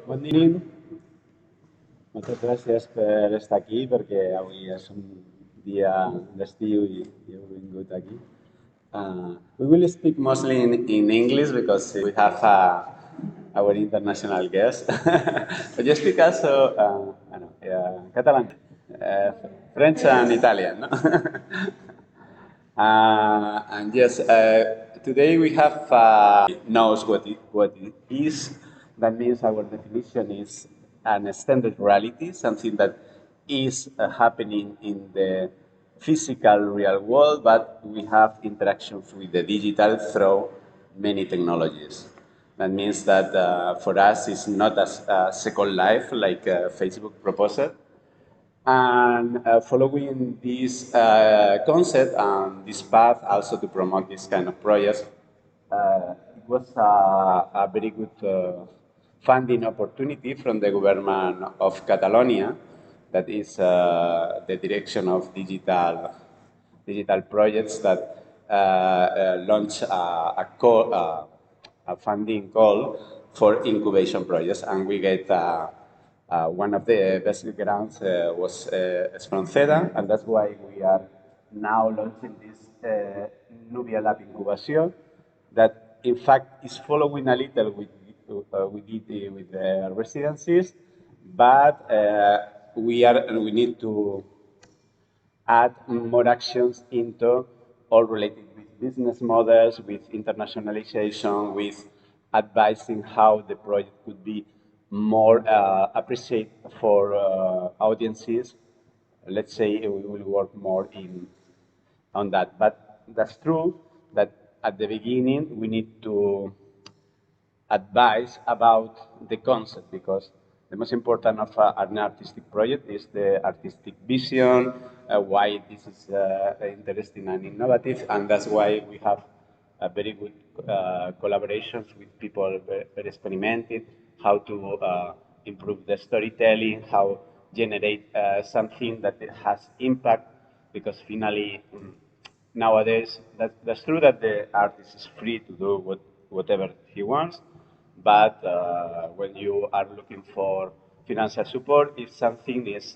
Bon dia. Moltes gràcies per estar aquí, perquè avui és un dia d'estiu i heu vingut aquí. We will speak mostly in English because we have our international guest. But you speak also Catalan, French and Italian, no? And yes, today we have knows what it is. That means our definition is an extended reality, something that is happening in the physical real world, but we have interactions with the digital through many technologies. That means that for us, it's not a second life like Facebook proposed, and following this concept and this path, also to promote this kind of projects, it was a very good funding opportunity from the government of Catalonia, that is the direction of digital projects that launch a funding call for incubation projects, and we get one of the best grants was Espronceda, and that's why we are now launching this NUBIA Lab Incubación, that in fact is following a little with the residencies, but we need to add more actions into all related with business models, with internationalization, with advising how the project could be more appreciated for audiences. Let's say we will work more on that. But that's true that at the beginning we need to advise about the concept, because the most important of an artistic project is the artistic vision, why this is interesting and innovative, and that's why we have a very good collaborations with people very experimented, how to improve the storytelling, how generate something that has impact, because finally nowadays that's true that the artist is free to do whatever he wants, but when you are looking for financial support, if something is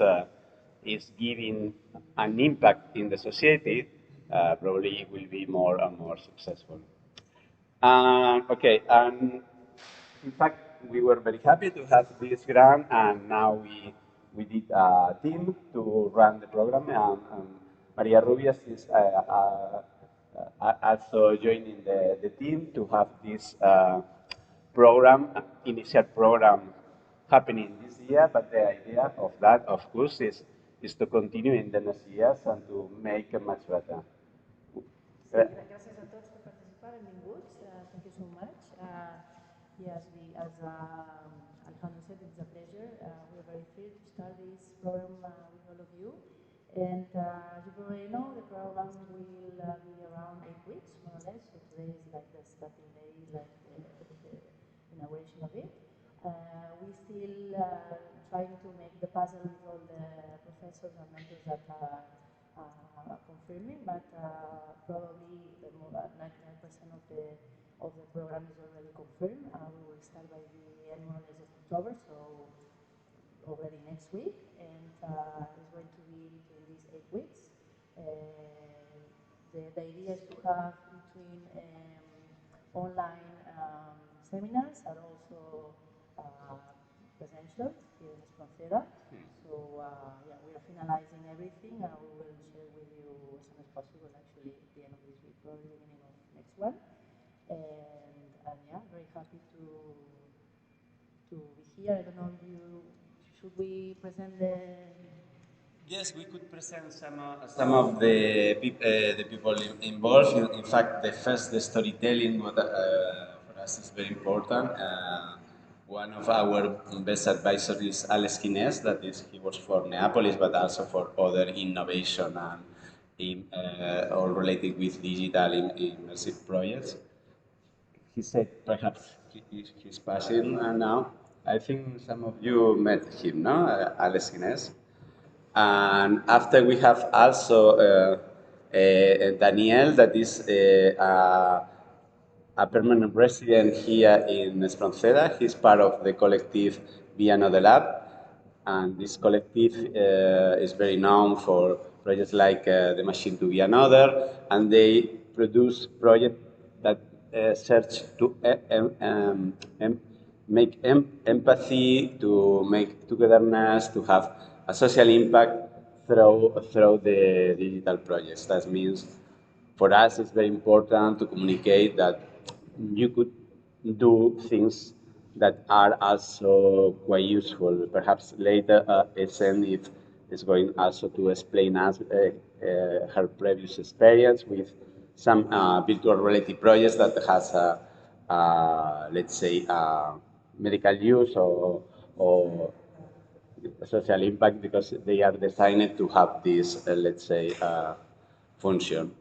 giving an impact in the society, probably it will be more and more successful. Okay, and in fact, we were very happy to have this grant, and now we did a team to run the program, and Maria Rubias is also joining the team to have this program, initial program happening this year, but the idea of that, of course, is to continue in the next years and to make it much better. Gràcies a tots per participar, benvinguts. Thank you so much. Yes, as Alejandro said, it's a pleasure. We are very thrilled to start this program with all of you. And as you probably know, the program will be around 8 weeks, more or less. So today is like the starting day, like the inauguration of it. We still trying to make the puzzle with all the professors and mentors that are confirming, but probably more than 99% of the program is already confirmed. We will start by the end, more or less, of October, so already next week, and it's going to be between these 8 weeks. The idea is to have between online seminars and also presentials here in Espronceda. So yeah, we are finalizing everything, and we will share with you as soon as possible, actually at the end of this week, probably the beginning of next one. And yeah, very happy to be here. I don't know if should we present the... Yes, we could present some of the people involved. In fact, the storytelling for us is very important. One of our best advisors is Alex Kines, he was for Neapolis, but also for other innovation and all related with digital immersive projects. He said perhaps he's passing now. I think some of you met him, no? Alex Kines. And after we have also Daniel, that is a permanent resident here in Espronceda. He's part of the collective be another lab. And this collective is very known for projects like the Machine to Be Another, and they produce projects that search to make empathy, to make togetherness, to have a social impact through the digital projects. That means for us it's very important to communicate that you could do things that are also quite useful. Perhaps later, SN is going also to explain us her previous experience with some virtual reality projects that has let's say, medical use or social impact because they are designed to have this, let's say, function.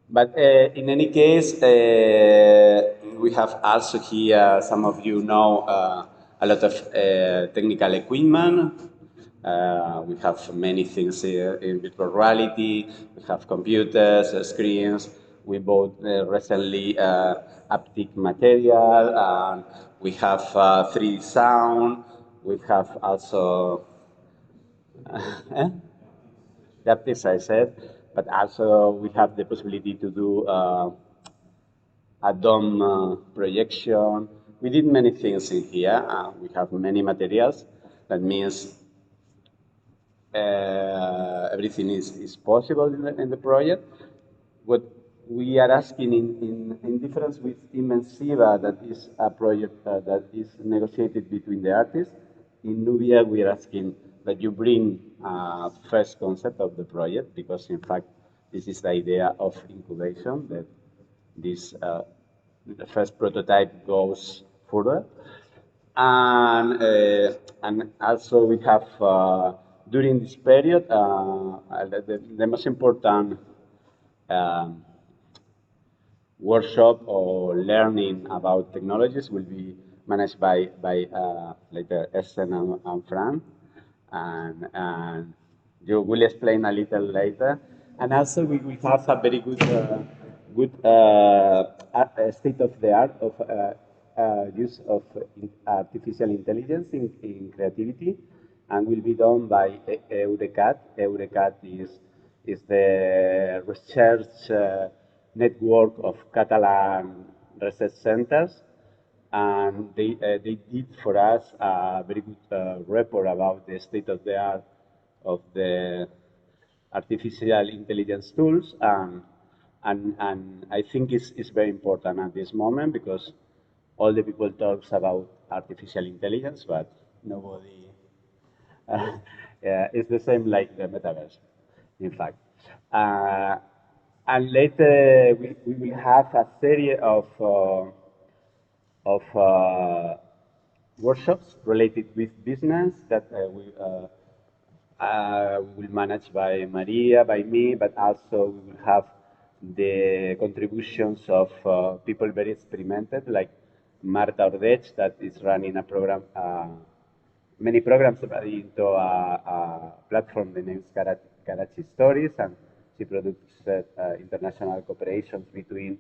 But in any case, we have also here, some of you know, a lot of technical equipment. We have many things here in virtual reality. We have computers, screens. We bought recently haptic material. And we have 3D sound. We have also haptics, I said, but also we have the possibility to do a dome projection. We did many things in here. We have many materials. That means everything is possible in the project. What we are asking in difference with Immensiva, that is a project that is negotiated between the artists, in NUBIA we are asking that you bring first concept of the project, because in fact this is the idea of incubation, that this the first prototype goes further. And also we have, during this period, the most important workshop or learning about technologies will be managed by later Essen and Fran, and you will explain a little later. And also we will have a very good state of the art of use of artificial intelligence in creativity, and will be done by Eurecat. Eurecat is the research network of Catalan research centers, and they did for us a very good report about the state of the art of the artificial intelligence tools, and I think it's very important at this moment, because all the people talks about artificial intelligence, but nobody it's the same like the metaverse, in fact. And later we will have a series of workshops related with business that we will manage by Maria, by me, but also we will have the contributions of people very experimented, like Marta Ordech, that is running a program, many programs into a platform that names Karachi Stories, and she produces international cooperations between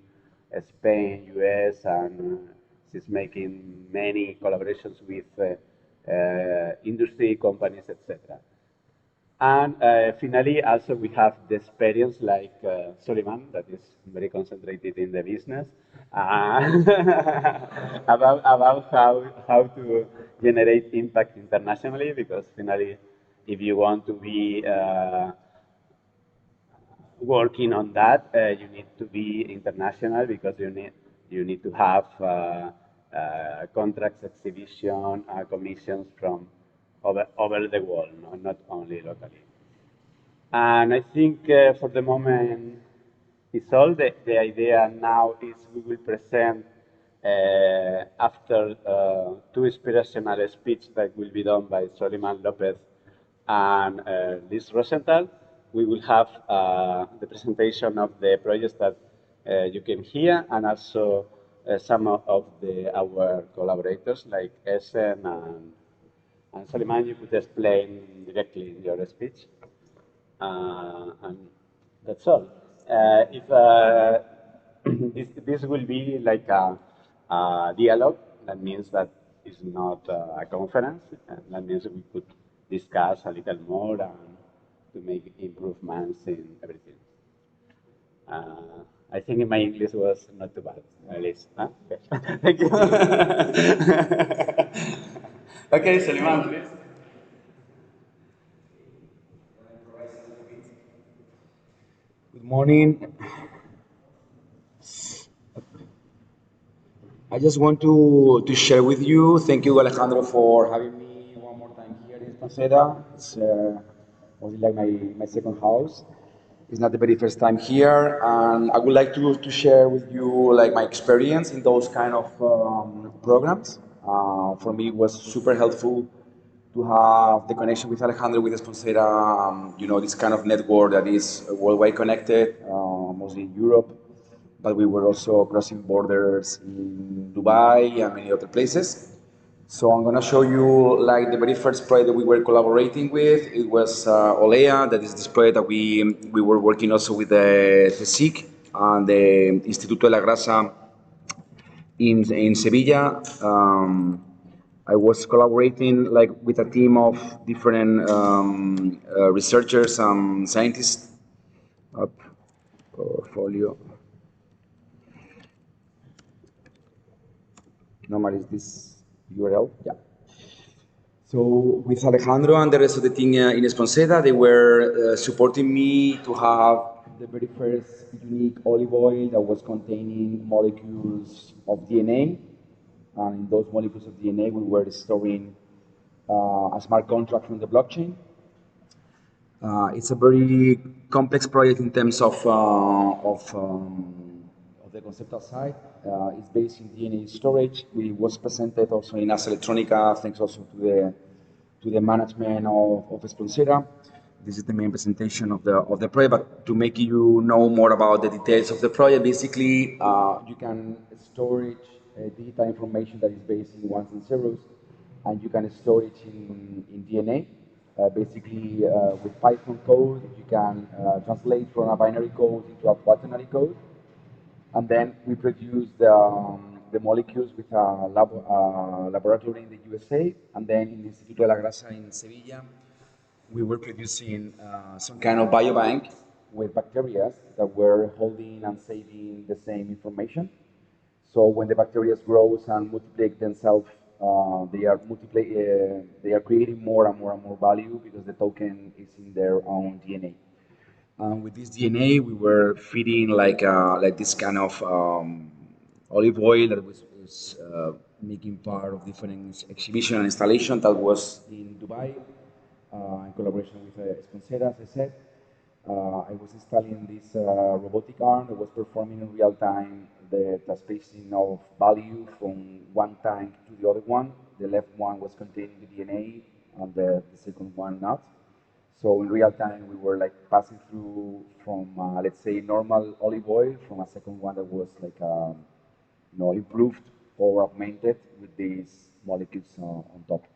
Spain, US, and she's making many collaborations with industry companies, etc. And finally, also we have the experience like Suleiman, that is very concentrated in the business, about how to generate impact internationally, because finally, if you want to be working on that, you need to be international, because you need to have contracts, exhibition, commissions from over the world, no? Not only locally. And I think for the moment it's all. The idea now is we will present after two inspirational speeches that will be done by Soliman Lopez and Liz Rosenthal. We will have the presentation of the projects that you can hear, and also some of our collaborators like Essen and Soliman. You could explain directly in your speech. And that's all. If this will be like a dialogue, that means that is not a conference. And that means we could discuss a little more and to make improvements in everything. I think my English was not too bad, at least. Huh? Okay. Thank you. Okay, Suleiman, please. Good morning. I just want to share with you. Thank you, Alejandro, for having me one more time here in Espronceda. It's was like my second house. It's not the very first time here, and I would like to share with you like my experience in those kind of programs. For me, it was super helpful to have the connection with Alejandro with Espronceda. This kind of network that is worldwide connected, mostly in Europe, but we were also crossing borders in Dubai and many other places. So I'm gonna show you like the very first project that we were collaborating with. It was Olea, that is this project that we were working also with the CSIC and the Instituto de la Grasa in Sevilla. I was collaborating like with a team of different researchers and scientists. Up portfolio. Normal is this URL? Yeah. So with Alejandro and the rest of the team in Espronceda, they were supporting me to have the very first unique olive oil that was containing molecules of DNA. And in those molecules of DNA, we were storing a smart contract from the blockchain. It's a very complex project in terms of the conceptual side. It's based in DNA storage. We was presented also in Ars Electronica, thanks also to the management of Espronceda. This is the main presentation of the project. But to make you know more about the details of the project, basically you can storage digital information that is based in ones and zeros, and you can store it in DNA. Basically, with Python code, you can translate from a binary code into a quaternary code, and then we produce the molecules with a laboratory in the USA, and then in the Instituto de la Grasa in Sevilla, we were producing some kind of biobank with bacteria that were holding and saving the same information. So when the bacteria grows and multiply themselves, they are creating more and more and more value because the token is in their own DNA. With this DNA, we were feeding like this kind of olive oil that was making part of different exhibition and installation that was in Dubai in collaboration with Espronceda, as I said. I was installing this robotic arm that was performing in real time the spacing of value from one tank to the other one. The left one was containing the DNA and the second one not. So in real time, we were like passing through from, let's say, normal olive oil from a second one that was like, improved or augmented with these molecules on top.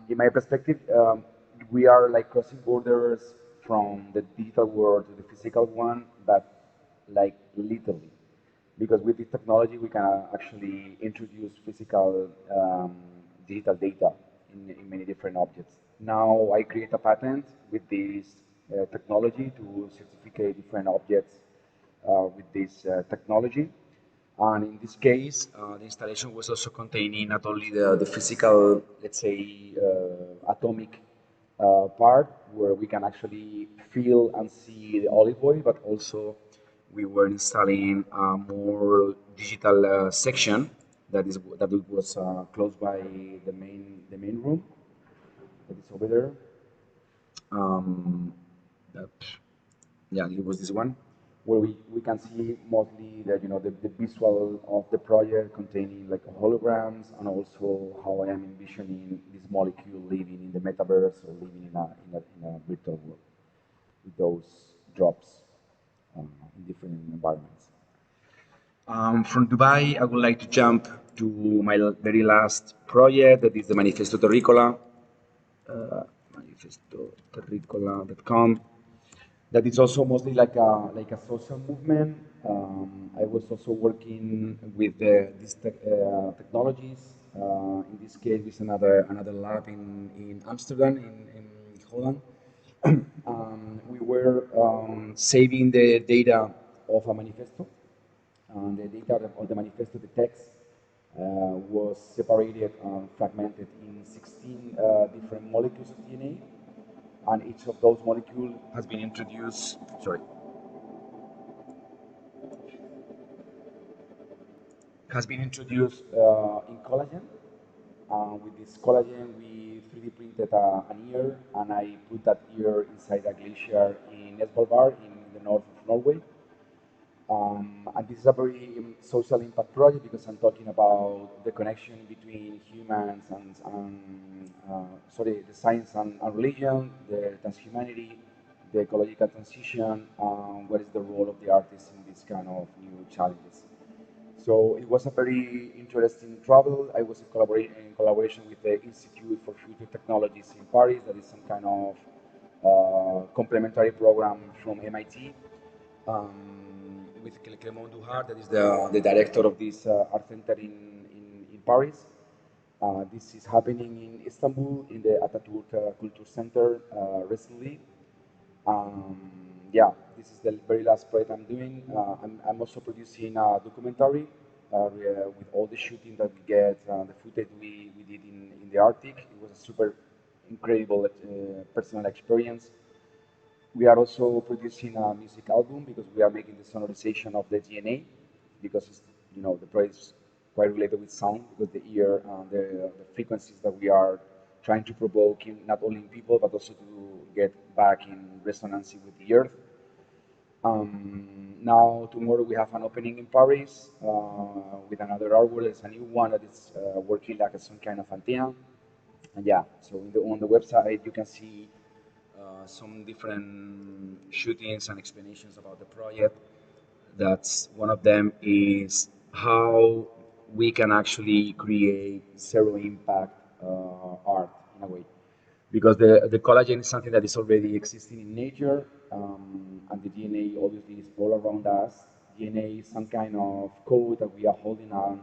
In my perspective, we are like crossing borders from the digital world to the physical one, but like literally, because with this technology we can actually introduce physical digital data in many different objects. Now I create a patent with this technology to certificate different objects with this technology. And in this case, the installation was also containing not only the physical, let's say, atomic part, where we can actually feel and see the olive oil, but also we were installing a more digital section that it was close by the main room that is over there. That, yeah, it was this one where we can see mostly that the visual of the project containing like holograms, and also how I am envisioning this molecule living in the metaverse or living in a virtual world with those drops in different environments. From Dubai, I would like to jump to my very last project, that is the Manifesto Terricola, manifestoterricola.com. That is also mostly like a social movement. I was also working with these technologies In this case, with another lab in Amsterdam, in Holland. We were saving the data of a manifesto. The data of the manifesto, the text, was separated and fragmented in 16 different molecules of DNA, and each of those molecules has been introduced. Sorry. Has been introduced in collagen. With this collagen, we 3D printed an ear, and I put that ear inside a glacier in Svalbard in the north of Norway. And this is a very social impact project because I'm talking about the connection between humans and the science and religion, the transhumanity, the ecological transition, what is the role of the artist in these kind of new challenges. So it was a very interesting travel. I was in collaboration with the Institute for Future Technologies in Paris, that is some kind of complementary program from MIT. With Clément Duhard, that is the director of this art center in Paris. This is happening in Istanbul, in the Atatürk Culture Center recently. Yeah, this is the very last project I'm doing. I'm also producing a documentary with all the shooting that we get, the footage we did in the Arctic. It was a super incredible personal experience. We are also producing a music album because we are making the sonorization of the DNA because it's, the project is quite related with sound because the ear and the frequencies that we are trying to provoke in, not only in people but also to get back in resonance with the earth. Now tomorrow we have an opening in Paris with another artwork. It's a new one that is working like some kind of antenna. And yeah, so on the website you can see some different shootings and explanations about the project. That's one of them is how we can actually create zero impact art in a way. Because the collagen is something that is already existing in nature, and the DNA obviously is all around us. DNA is some kind of code that we are holding on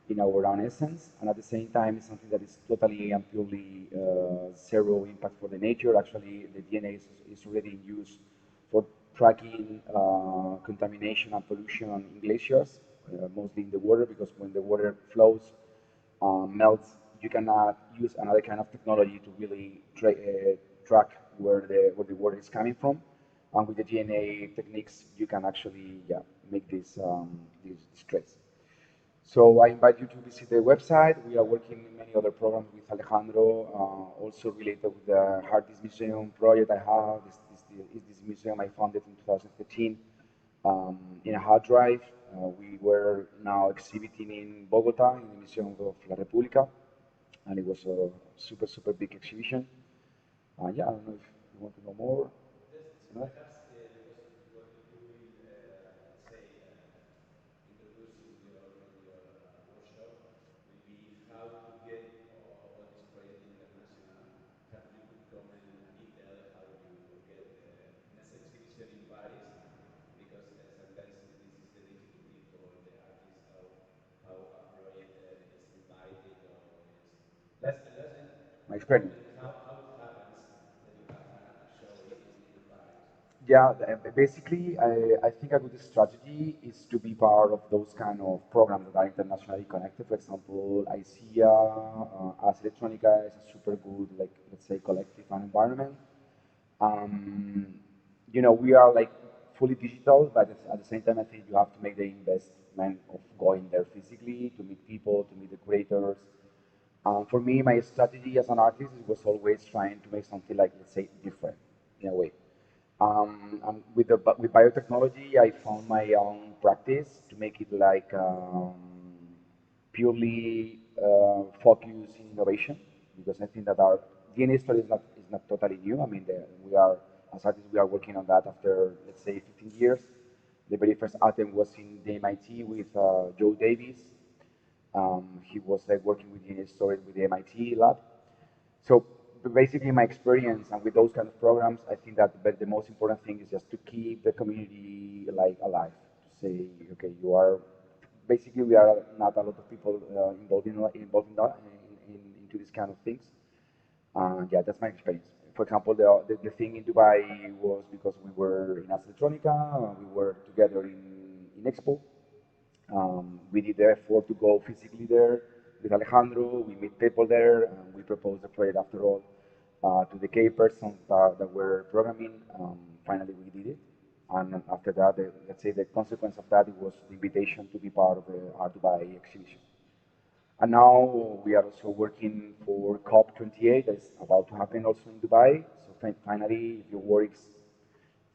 in our own essence, and at the same time, it's something that is totally and purely zero impact for the nature. Actually, the DNA is already in use for tracking contamination and pollution in glaciers, mostly in the water, because when the water flows, melts, you cannot use another kind of technology to really track where the water is coming from. And with the DNA techniques, you can actually make this trace. So I invite you to visit the website. We are working in many other programs with Alejandro, also related with the Hard Disk Museum project I have. This museum I founded in 2013 in a hard drive. We were now exhibiting in Bogota in the Museum of La República, and it was a super, super big exhibition. Yeah, I don't know if you want to know more. No? My experience. Yeah, basically, I think a good strategy is to be part of those kind of programs that are internationally connected. For example, ICEA, Ars Electronica is a super good, like, let's say, collective and environment. We are like fully digital, but at the same time, I think you have to make the investment of going there physically to meet people, to meet the creators. For me, my strategy as an artist was always trying to make something like, let's say, different in a way. With biotechnology, I found my own practice to make it like purely focused in innovation, because I think that our DNA story is not totally new. I mean, we are as artists we are working on that after, let's say, 15 years. The very first attempt was in the MIT with Joe Davis. He was like working with DNA storage with the MIT lab. So basically, my experience and with those kind of programs, I think that the most important thing is just to keep the community like alive. To say, okay, you are basically we are not a lot of people involved in that, into these kind of things. Yeah, that's my experience. For example, the thing in Dubai was because we were in Ars Electronica, we were together in Expo. We did the effort to go physically there with Alejandro. We meet people there, and we proposed the project after all to the K persons that were programming. Finally, we did it. And after that, let's say the consequence of that was the invitation to be part of the Art Dubai exhibition. And now we are also working for COP28 that's about to happen also in Dubai. So finally, if your work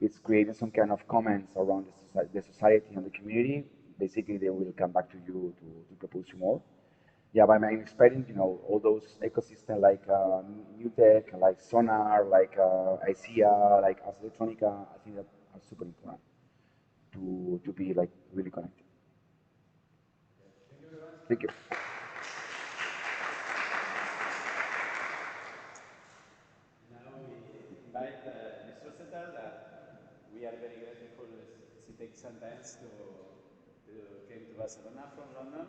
is creating some kind of comments around the society and the community, basically they will come back to you to propose you more. Yeah, by my experience, all those ecosystems like New Tech, like Sonar, like ICEA, like Ars Electronica, I think that are super important to be like really connected. Thank you. Invite Mr. Setal that we are very grateful he takes some time to came to Barcelona from London.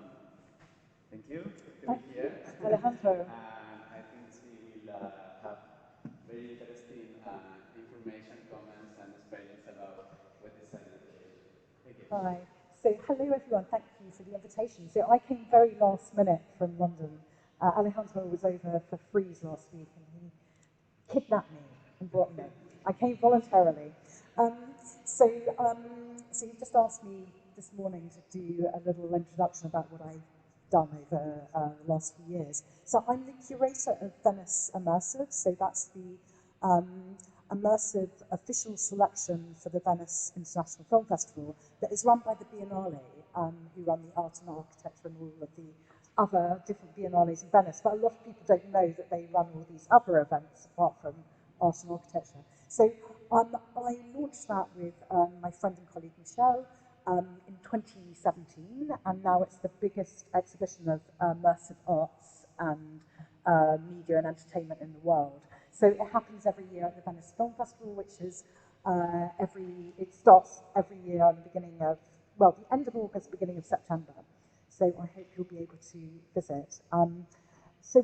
Thank you to be here. Alejandro. And I think we will have very interesting information, comments, and experience about what is education. Thank you. Hi. So hello everyone, thank you for the invitation. So I came very last minute from London. Alejandro was over for Freeze last week and he kidnapped me and brought me. I came voluntarily. So you just asked me this morning to do a little introduction about what I've done over the last few years. So I'm the curator of Venice Immersive, so that's the immersive official selection for the Venice International Film Festival that is run by the Biennale, who run the art and architecture and all of the other different biennales in Venice. But a lot of people don't know that they run all these other events apart from art and architecture. So I launched that with my friend and colleague Michelle in 2017, and now it's the biggest exhibition of immersive arts and media and entertainment in the world. So it happens every year at the Venice Film Festival, which is it starts every year at the beginning of, well, the end of August, beginning of September. So I hope you'll be able to visit. So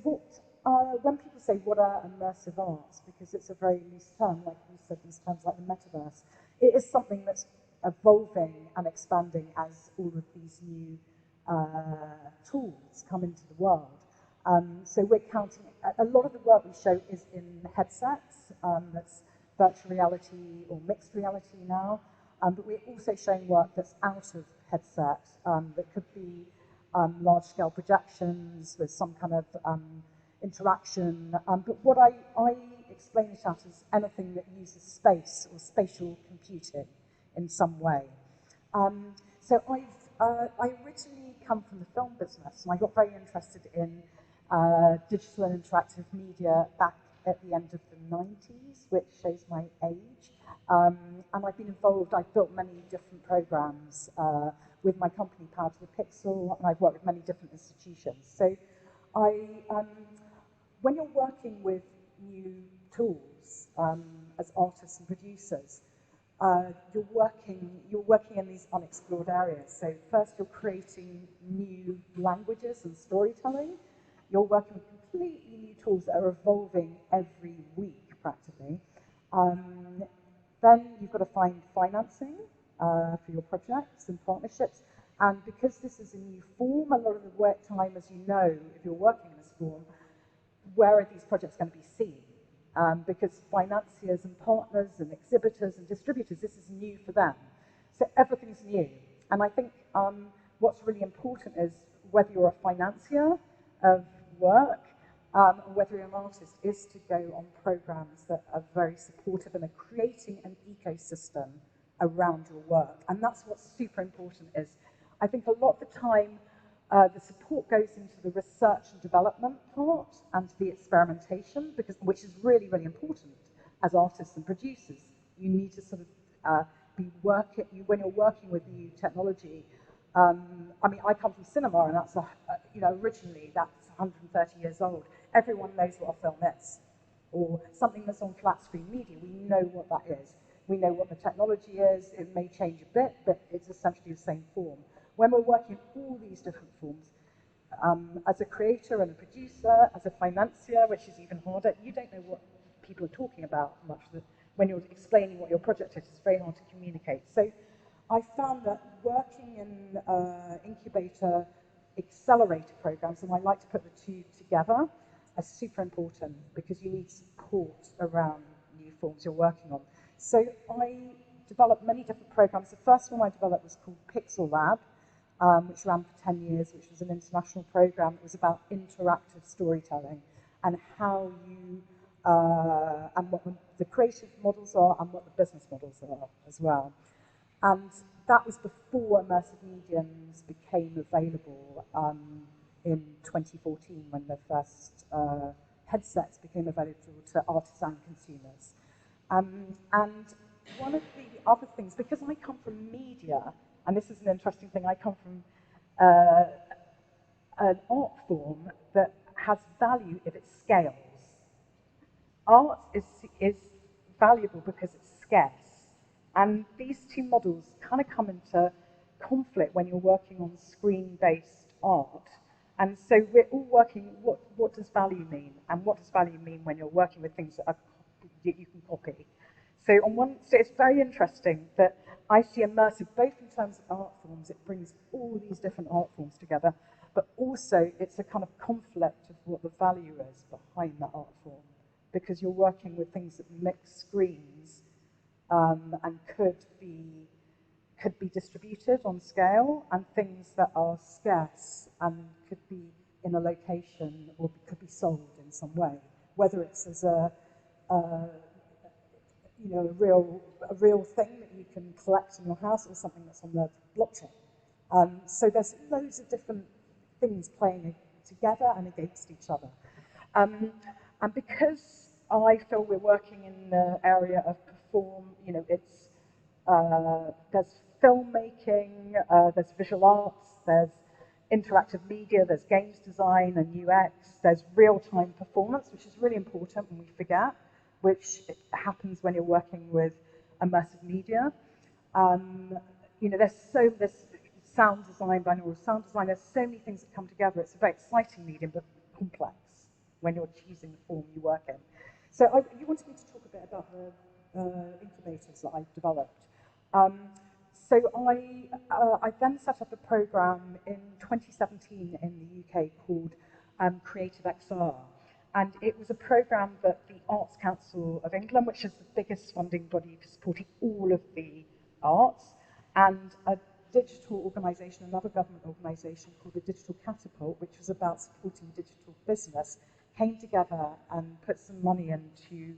when people say what are immersive arts, because it's a very loose term, like you said, these terms like the metaverse, it is something that's evolving and expanding as all of these new tools come into the world. So we're counting, a lot of the work we show is in headsets, that's virtual reality or mixed reality now, but we're also showing work that's out of headset, that could be large-scale projections with some kind of interaction, but what I explain it out as anything that uses space or spatial computing in some way. So I originally come from the film business, and I got very interested in digital and interactive media back at the end of the 90s, which shows my age. And I've been involved, I've built many different programs with my company, Power to the Pixel, and I've worked with many different institutions. So when you're working with new tools as artists and producers, you're working in these unexplored areas. So first you're creating new languages and storytelling. You're working with completely new tools that are evolving every week, practically. Then you've got to find financing for your projects and partnerships. And because this is a new form, a lot of the work time, as you know, if you're working in this form, where are these projects going to be seen? Because financiers and partners and exhibitors and distributors, this is new for them. So everything's new. And I think what's really important is whether you're a financier of work or whether you're an artist, is to go on programs that are very supportive and are creating an ecosystem around your work. And that's what's super important is, I think a lot of the time, the support goes into the research and development part and to the experimentation, which is really, really important as artists and producers. You need to sort of when you're working with new technology. I mean, I come from cinema, and that's originally that's 130 years old. Everyone knows what a film is, or something that's on flat screen media. We know what that is. We know what the technology is. It may change a bit, but it's essentially the same form. when we're working in all these different forms, as a creator and a producer, as a financier, which is even harder, you don't know what people are talking about much. When you're explaining what your project is, it's very hard to communicate. So I found that working in incubator accelerator programs, and I like to put the two together, are super important because you need support around new forms you're working on. So I developed many different programs. The first one I developed was called Pixel Lab, which ran for 10 years, which was an international program. It was about interactive storytelling and how you, and what the creative models are and what the business models are as well. And that was before immersive mediums became available in 2014, when the first headsets became available to artisan consumers. And one of the other things, because I come from media, and this is an interesting thing, I come from an art form that has value if it scales. Art is valuable because it's scarce. And these two models kind of come into conflict when you're working on screen-based art. And so we're all working, what does value mean? And what does value mean when you're working with things that you can copy? So so it's very interesting that I see immersive, both in terms of art forms, it brings all these different art forms together, but also it's a kind of conflict of what the value is behind that art form, because you're working with things that mix screens and could be distributed on scale, and things that are scarce and could be in a location or could be sold in some way, whether it's as a real thing that you can collect in your house or something that's on the blockchain. So there's loads of different things playing together and against each other. And because I feel we're working in the area of perform, it's there's filmmaking, there's visual arts, there's interactive media, there's games design and UX, there's real-time performance, which is really important when we forget, which happens when you're working with immersive media. There's sound design, binaural sound design, there's so many things that come together. It's a very exciting medium, but complex when you're choosing the form you work in. So you wanted me to talk a bit about the incubators that I developed. So I then set up a program in 2017 in the UK called Creative XR. And it was a program that the Arts Council of England, which is the biggest funding body for supporting all of the arts, and a digital organisation, another government organisation called the Digital Catapult, which was about supporting digital business, came together and put some money into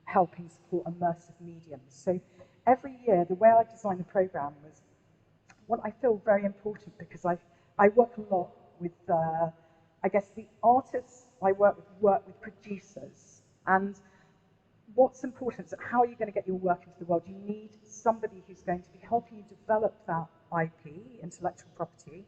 helping support immersive mediums. So every year, the way I designed the program was what I feel very important, because I work a lot with, I guess, the artists I work with producers. And what's important is that how are you going to get your work into the world? You need somebody who's going to be helping you develop that IP, intellectual property,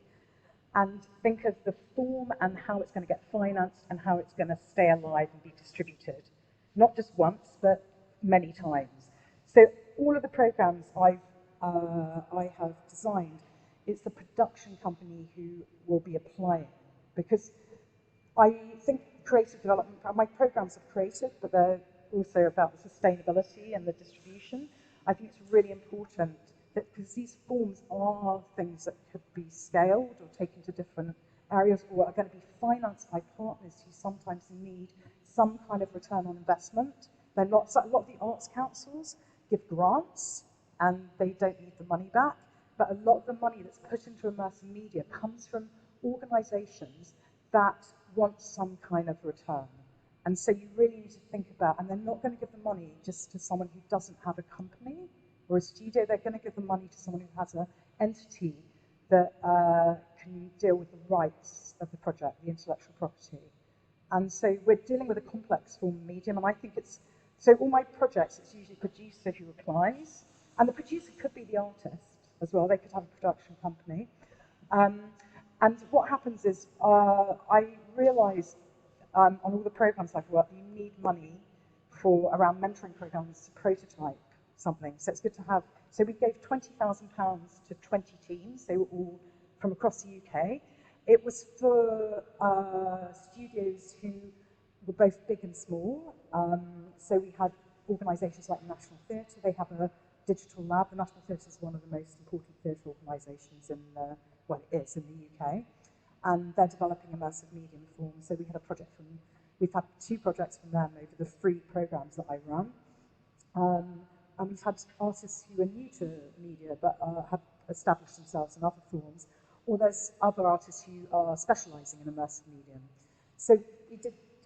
and think of the form and how it's going to get financed and how it's going to stay alive and be distributed. Not just once, but many times. So all of the programs I have designed, it's the production company who will be applying, because I think creative development, my programs are creative, but they're also about the sustainability and the distribution. I think it's really important that, because these forms are things that could be scaled or taken to different areas, or are going to be financed by partners who sometimes need some kind of return on investment. They're not, so a lot of the arts councils give grants and they don't need the money back, but a lot of the money that's put into immersive media comes from organisations that want some kind of return. And so you really need to think about, and they're not going to give the money just to someone who doesn't have a company or a studio. They're going to give the money to someone who has an entity that can deal with the rights of the project, the intellectual property. And so we're dealing with a complex form medium, and I think it's, so all my projects, it's usually a producer who applies, and the producer could be the artist as well. They could have a production company. And what happens is, I realised on all the programs I've worked, you need money for around mentoring programs to prototype something. So it's good to have, so we gave £20,000 to 20 teams. They were all from across the UK. It was for studios who were both big and small. So we had organisations like the National Theatre. They have a digital lab. The National Theatre is one of the most important theatre organisations in, well, it is in the UK. And they're developing immersive medium forms. So we had a project from, we've had 2 projects from them over the 3 programmes that I run. And we've had artists who are new to media but have established themselves in other forms, or there's other artists who are specialising in immersive medium. So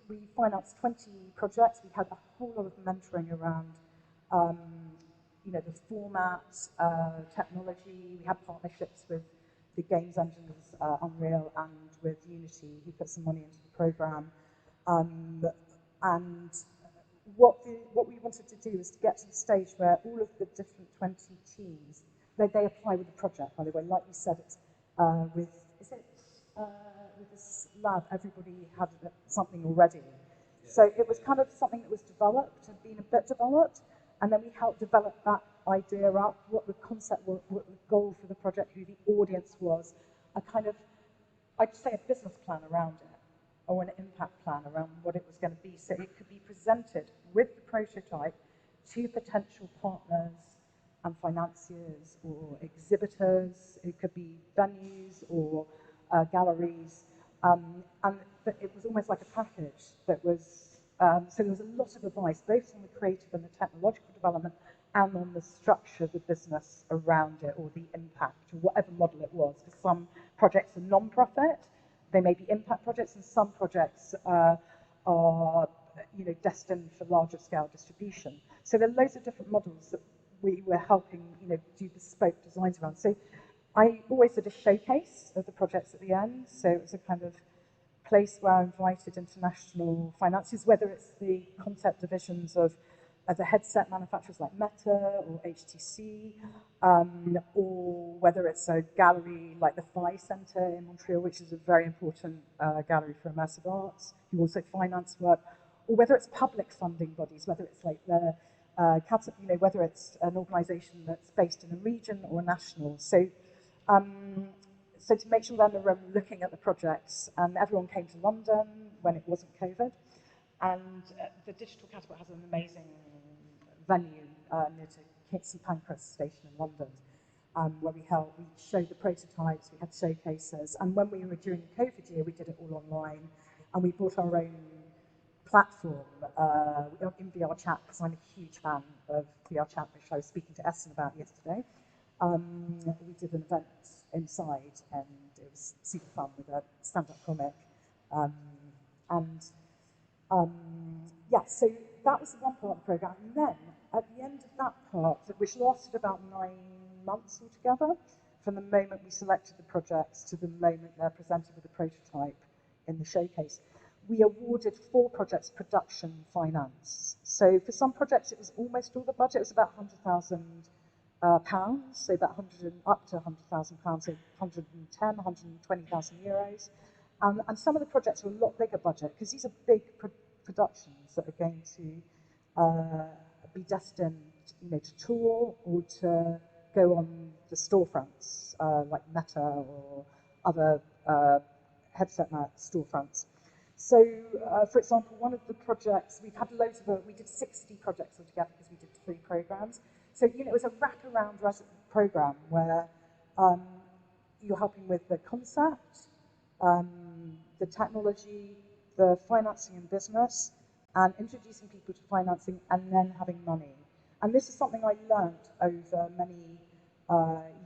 we financed 20 projects. We had a whole lot of mentoring around you know, the format, technology. We had partnerships with the games engines, Unreal, and with Unity, who put some money into the programme. And what we wanted to do is to get to the stage where all of the different 20 teams, they apply with the project, by the way. Like you said, it's with this lab, everybody had something already. Yeah. So it was kind of something that was developed, had been a bit developed, and then we helped develop that idea up, what the concept was, what the goal for the project, who the audience was, a kind of, I'd say a business plan around it, or an impact plan around what it was going to be, so it could be presented with the prototype to potential partners and financiers or exhibitors. It could be venues or galleries, and it was almost like a package that was, so there was a lot of advice, both on the creative and the technological development, and on the structure of the business around it, or the impact, or whatever model it was. For some projects are non-profit, they may be impact projects, and some projects are, you know, destined for larger scale distribution. So there are loads of different models that we were helping, you know, do bespoke designs around. So I always did a showcase of the projects at the end. So it was a kind of place where I invited international financiers, whether it's the concept divisions of the headset manufacturers like Meta or HTC, or whether it's a gallery like the Phi Centre in Montreal, which is a very important gallery for immersive arts, who also finance work, or whether it's public funding bodies, whether it's like the you know, whether it's an organisation that's based in a region or national. So, so to make sure they're in the room looking at the projects, and everyone came to London when it wasn't COVID, and the Digital Catapult has an amazing venue near to St Pancras Station in London, where we showed the prototypes, we had showcases, and when we were during the COVID year, we did it all online, and we brought our own platform in VR Chat, because I'm a huge fan of VR Chat, which I was speaking to Essen about yesterday. We did an event inside, and it was super fun with a stand-up comic. Yeah, so that was one part of the programme. And then, at the end of that part, which lasted about 9 months altogether, from the moment we selected the projects to the moment they're presented with a prototype in the showcase, we awarded 4 projects production finance. So for some projects, it was almost all the budget. It was about £100,000, so about up to £100,000, so 110, 120,000 euros. And some of the projects were a lot bigger budget, because these are big productions that are going to be destined, you know, to tour or to go on the storefronts, like Meta or other headset storefronts. So, for example, one of the projects, we've had loads of, we did 60 projects altogether because we did 3 programs. So, you know, it was a wraparound program where you're helping with the concept, the technology, the financing and business, and introducing people to financing, and then having money. And this is something I learned over many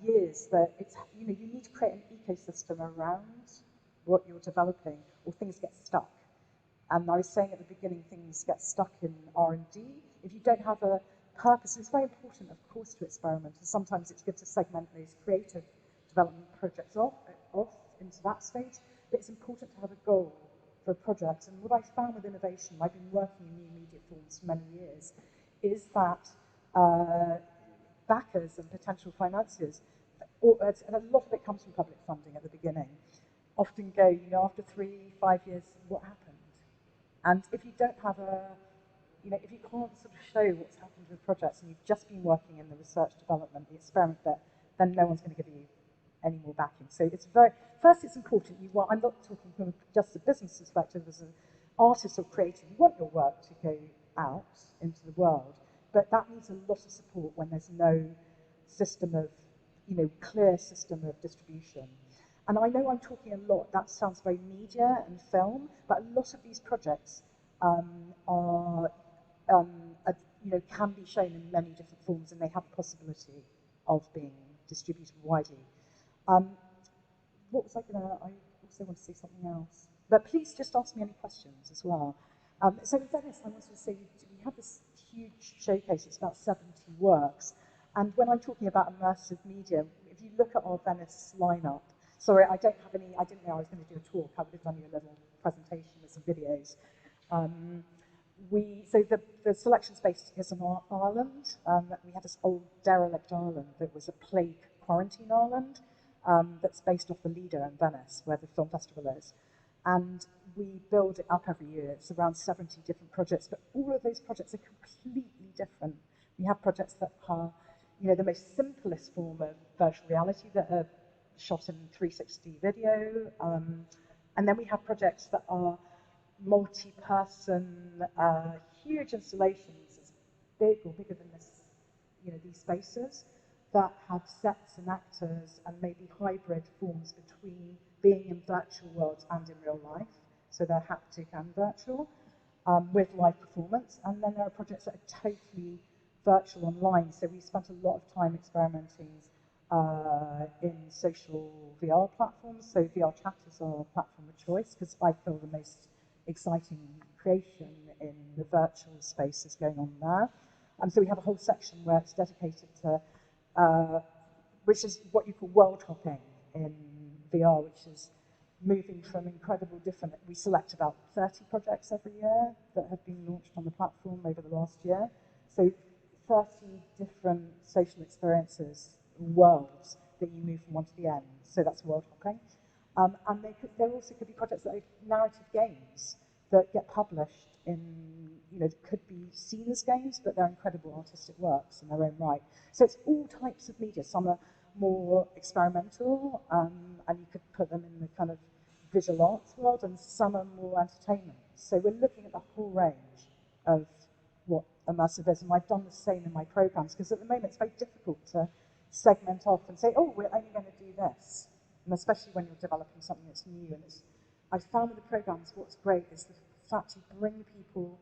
years, that it's, you know, you need to create an ecosystem around what you're developing, or things get stuck. And I was saying at the beginning, things get stuck in R&D. If you don't have a purpose, and it's very important, of course, to experiment, and sometimes it's good to segment those creative development projects off into that stage, but it's important to have a goal for a project. And what I found with innovation, I've been working in new media forms for many years, is that backers and potential financiers, and a lot of it comes from public funding at the beginning, often go, you know, after 3-5 years, what happened? And if you don't have you know, if you can't sort of show what's happened with projects, and you've just been working in the research development, the experiment bit, then no one's going to give you any more backing. So it's very, first it's important, I'm not talking from just a business perspective as an artist or creator, you want your work to go out into the world, but that needs a lot of support when there's no system of, clear system of distribution. And I know I'm talking a lot, that sounds very media and film, but a lot of these projects can be shown in many different forms, and they have a possibility of being distributed widely. What was I also want to say something else. But please just ask me any questions as well. So in Venice, I wanted to say we have this huge showcase, it's about 70 works. And when I'm talking about immersive media, if you look at our Venice lineup, sorry, I didn't know I was going to do a talk, I would have done you a little presentation with some videos. So the selection space is in Ireland. We had this old derelict island that was a plague quarantine island that's based off the Lido in Venice, where the film festival is. And we build it up every year. It's around 70 different projects, but all of those projects are completely different. We have projects that are, the most simplest form of virtual reality that are shot in 360 video. And then we have projects that are multi-person, huge installations, as big or bigger than this, these spaces, that have sets and actors and maybe hybrid forms between being in virtual worlds and in real life. So they're haptic and virtual, with live performance. And then there are projects that are totally virtual online. So we spent a lot of time experimenting in social VR platforms. So VR Chat is our platform of choice, because I feel the most exciting creation in the virtual space is going on there. And so we have a whole section where it's dedicated to, which is what you call world hopping in VR, which is moving from incredible different, we select about 30 projects every year that have been launched on the platform over the last year. So 30 different social experiences, worlds that you move from one to the end. So that's world hopping. And there also could be projects that are narrative games that get published in, could be seen as games, but they're incredible artistic works in their own right. So it's all types of media. Some are more experimental, and you could put them in the kind of visual arts world, and some are more entertainment. So we're looking at the whole range of what immersive is, and I've done the same in my programs, because at the moment it's very difficult to segment off and say, oh, we're only going to do this. And especially when you're developing something that's new. And I found with the programs, what's great is the fact you bring people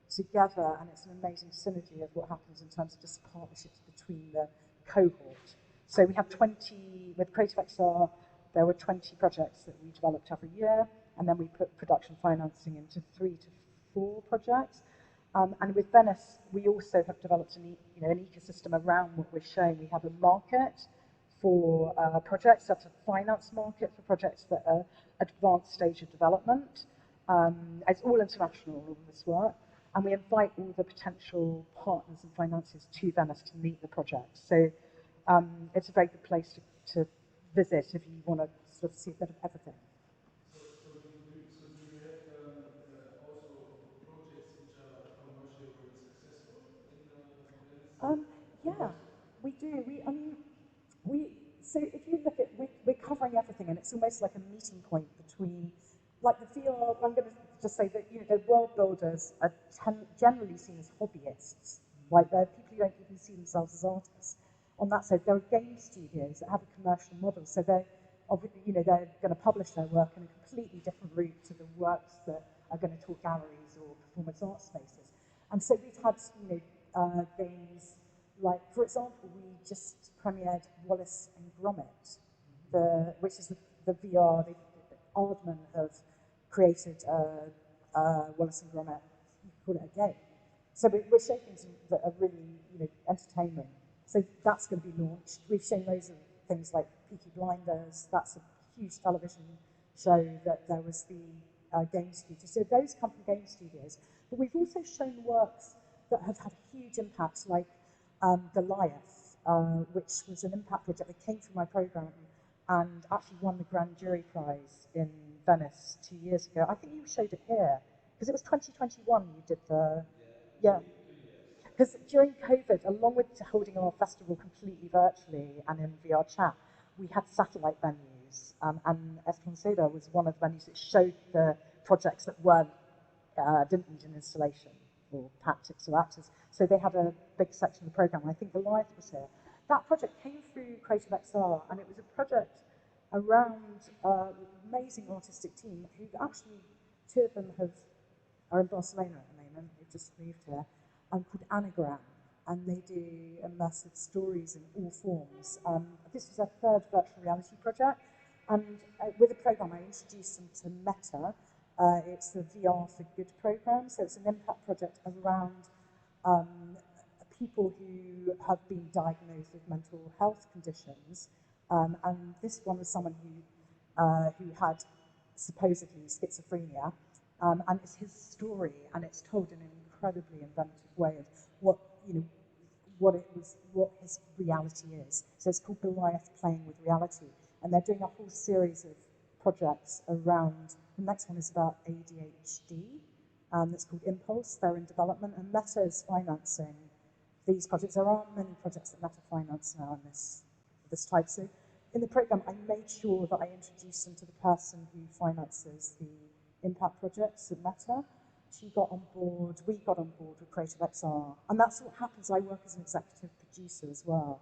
together, and it's an amazing synergy of what happens in terms of just partnerships between the cohort. So we have 20, with Creative XR, there were 20 projects that we developed every year, and then we put production financing into 3 to 4 projects. And with Venice, we also have developed an ecosystem around what we're showing. We have a market for projects, that's a finance market for projects that are advanced stage of development. It's all international, all of this work. And we invite all the potential partners and financiers to Venice to meet the project. So it's a very good place to visit if you want to sort of see a bit of everything. So do you have also projects which are commercially very successful in Venice? Yeah, we do. So if you look at, we're covering everything, and it's almost like a meeting point between, like the VR, I'm going to just say that, the world builders are generally seen as hobbyists. Like they're people who don't even see themselves as artists. On that side, there are game studios that have a commercial model, so they're going to publish their work in a completely different route to the works that are going to talk galleries or performance art spaces. And so we've had, games like, for example, we just premiered Wallace and Gromit, which is the VR. Aardman have created Wallace and Gromit. You could call it a game. So we're showing things that are really, entertainment. So that's going to be launched. We've shown loads of things like Peaky Blinders. That's a huge television show that there was the game studio. So those come from game studios. But we've also shown works that have had huge impacts, like Goliath, which was an impact project that came from my program and actually won the Grand Jury Prize in Venice 2 years ago. I think you showed it here, because it was 2021 you did the... Yeah. Because during COVID, along with holding our festival completely virtually and in VR Chat, we had satellite venues, and Espronceda was one of the venues that showed the projects that didn't need an installation or tactics or actors. So they had a big section of the program. I think Goliath was here. That project came through Creative XR, and it was a project around an amazing artistic team who actually, two of them are in Barcelona at the moment. They've just moved here, called Anagram, and they do immersive stories in all forms. This was their third virtual reality project, and with the program, I introduced them to Meta. It's the VR for Good program, so it's an impact project around people who have been diagnosed with mental health conditions, and this one was someone who had supposedly schizophrenia, and it's his story, and it's told in an incredibly inventive way of what his reality is. So it's called Goliath Playing with Reality, and they're doing a whole series of projects around. The next one is about ADHD. That's called Impulse. They're in development, and Meta is financing these projects. There are many projects that Meta finance now in this type. So in the program, I made sure that I introduced them to the person who finances the impact projects at Meta. We got on board with Creative XR. And that's what happens. I work as an executive producer as well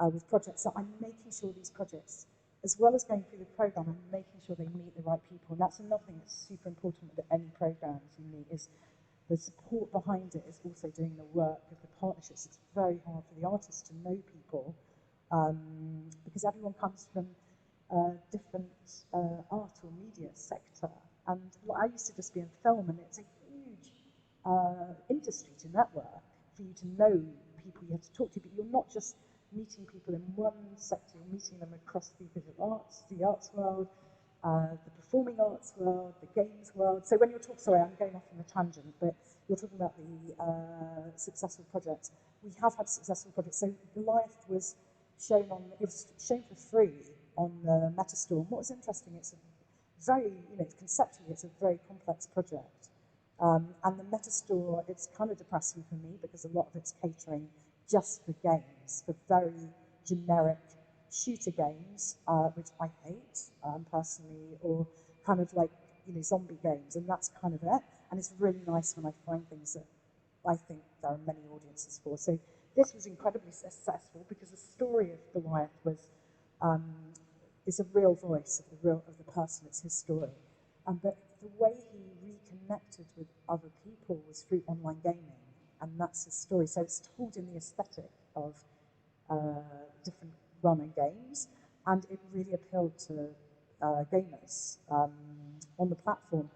with projects. So I'm making sure these projects, as well as going through the program, I'm making sure they meet the right people. And that's another thing that's super important with any programs you meet is the support behind it is also doing the work of the partnerships. It's very hard for the artists to know people because everyone comes from different art or media sector. And I used to just be in film, and it's a huge industry to network for you to know people you have to talk to, but you're not just meeting people in one sector, you're meeting them across the visual arts, the arts world, the performing arts world, the games world. So when you're talking, sorry, I'm going off on a tangent, but you're talking about the successful projects. We have had successful projects. So Goliath was shown for free on the Meta store. And what was interesting, it's a very, conceptually, it's a very complex project. And the Meta store, it's kind of depressing for me because a lot of it's catering just for games, for very generic shooter games, which I hate personally, or kind of like zombie games, and that's kind of it. And it's really nice when I find things that I think there are many audiences for. So this was incredibly successful because the story of Goliath was is a real voice of the person. It's his story, but the way he reconnected with other people was through online gaming, and that's his story. So it's told in the aesthetic of different run-and games, and it really appealed to gamers on the platform.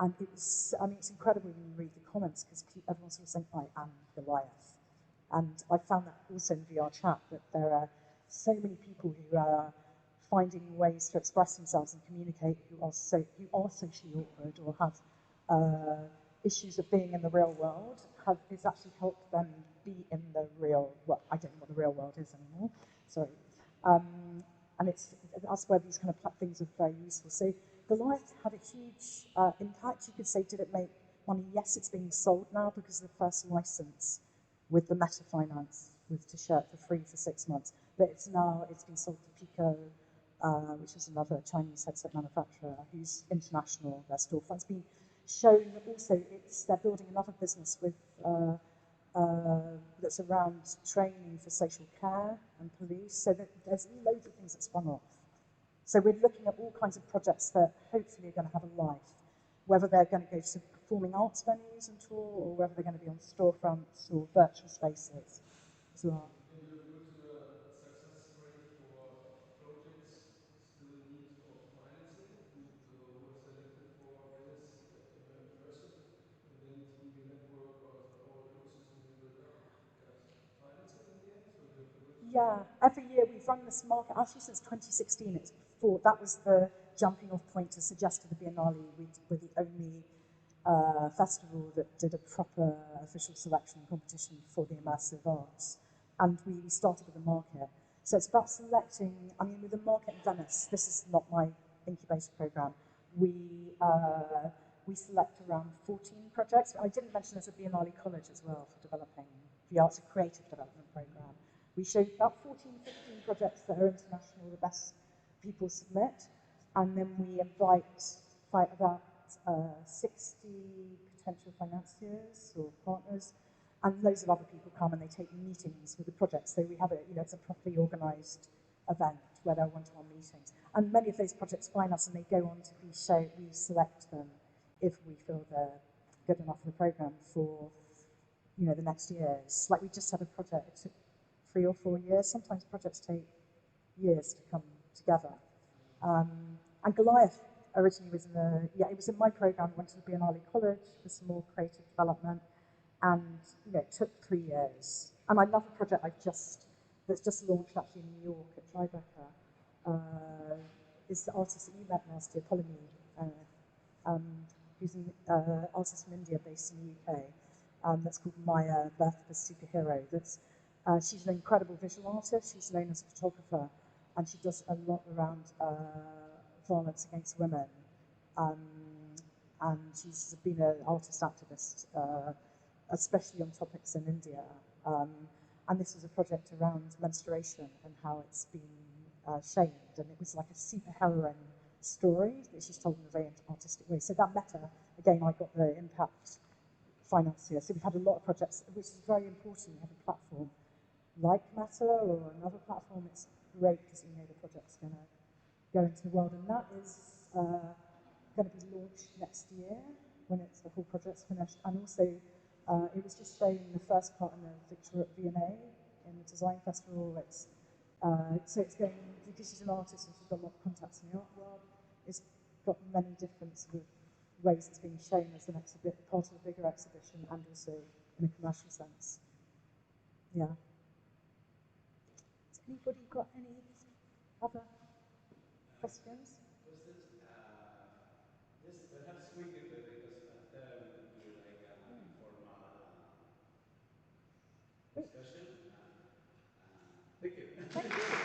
And it's incredible when you read the comments because everyone's sort of saying, I am Goliath. And I found that also in VR chat, that there are so many people who are finding ways to express themselves and communicate who are socially awkward or have issues of being in the real world. It's actually helped them be in the real, well, I don't know what the real world is anymore, sorry. And that's where these kind of things are very useful. So Goliath had a huge impact. You could say, did it make money? Yes, it's being sold now because of the first license with the Meta Finance, to share it for free for 6 months. But it's been sold to Pico, which is another Chinese headset manufacturer who's international. Their storefront's been shown also. They're building another business with that's around training for social care and police. So there's loads of things that spun off. So we're looking at all kinds of projects that hopefully are going to have a life, whether they're going to go to performing arts venues and tour, or whether they're going to be on storefronts or virtual spaces as well. Can you allude to the success rate for projects still in need of financing, who are selected for this immersive, and then through your network or the whole ecosystem you build up, get financing in the end? So you have to go to every year we've run this market, actually since 2016, that was the jumping off point to suggest to the Biennale we're the only festival that did a proper official selection competition for the immersive arts. And we started with the market. So it's about selecting, with the market in Venice, this is not my incubator program, we select around 14 projects. I didn't mention there's a Biennale College as well for developing the arts, a creative development program, We show about 14, 15 projects that are international, the best people submit, and then we invite about 60 potential financiers or partners, and loads of other people come and they take meetings with the projects. So we have it's a properly organised event where there are one-to-one meetings. And many of those projects find us and they go on to be shown, we select them if we feel they're good enough for the programme for the next years. Like we just had a project, it took 3 or 4 years. Sometimes projects take years to come together. And Goliath originally was it was in my programme, went to the Biennale College for some more creative development, and it took 3 years. And I love a project that's just launched actually in New York at Tribeca. Is the artist that you met last year, Polemy, who's an artist from India based in the UK. That's called Maya, Birth of a Superhero. She's an incredible visual artist. She's known as a photographer, and she does a lot around violence against women. And she's been an artist activist, especially on topics in India. And this was a project around menstruation and how it's been shamed. And it was like a superheroine story that she's told in a very artistic way. So that Meta, again, I got the impact financier. So we've had a lot of projects, which is very important. We have a platform like Meta or another platform. It's great because the project's going to go into the world. And that is going to be launched next year when the whole project's finished. And also, it was just shown the first part in the V&A in the design festival. So it's going, because she's an artist and she's got a lot of contacts in the art world, it's got many different sort of ways it's being shown as an part of a bigger exhibition and also in a commercial sense. Yeah. Has anybody got any other questions? Yes, perhaps we could, because after we could do like an informal discussion. Thank you. Thank you. And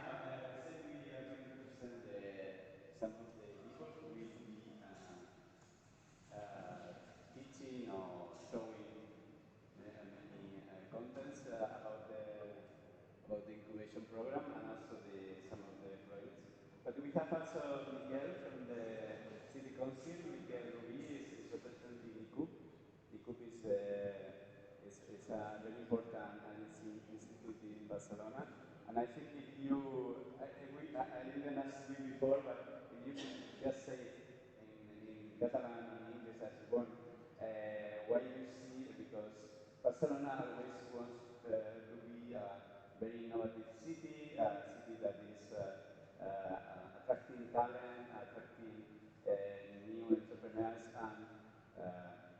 now, as I said, we are going to present some of the people who will be teaching or showing many contents about the incubation program and also some of the projects. But we have also Miguel from the City Council. Miguel Rubí is representing ICUB. ICUB is a very important institute in Barcelona. And I think if you, I didn't ask you before, but if you could just say in Catalan or in English as you want, what you see, because Barcelona always wants to be a very innovative city, a city that is attracting talent, attracting new entrepreneurs, and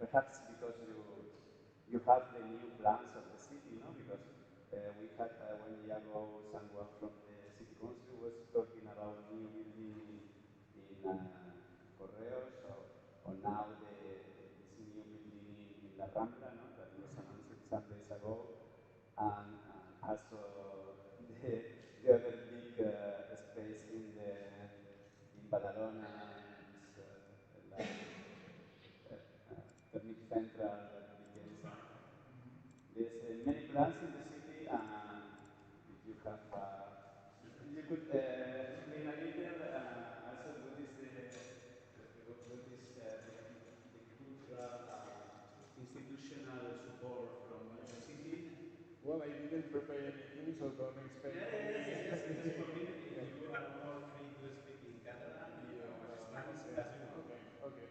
perhaps because you have the new plans of the city, no? Because we had 1 year ago someone from the city council was talking about a new building in Correos, or now this new building in La Rambla, no? That was announced some days ago, and also the other big space in Badalona, this Thermic Central that became there's many plans in the city, and if you have, you could explain a little also what is the cultural institutional support from the city. Well, I didn't prepare anything, so don't expect. Yes. Just for me, if you are more free to speak in Catalan or Spanish, as you want. Okay.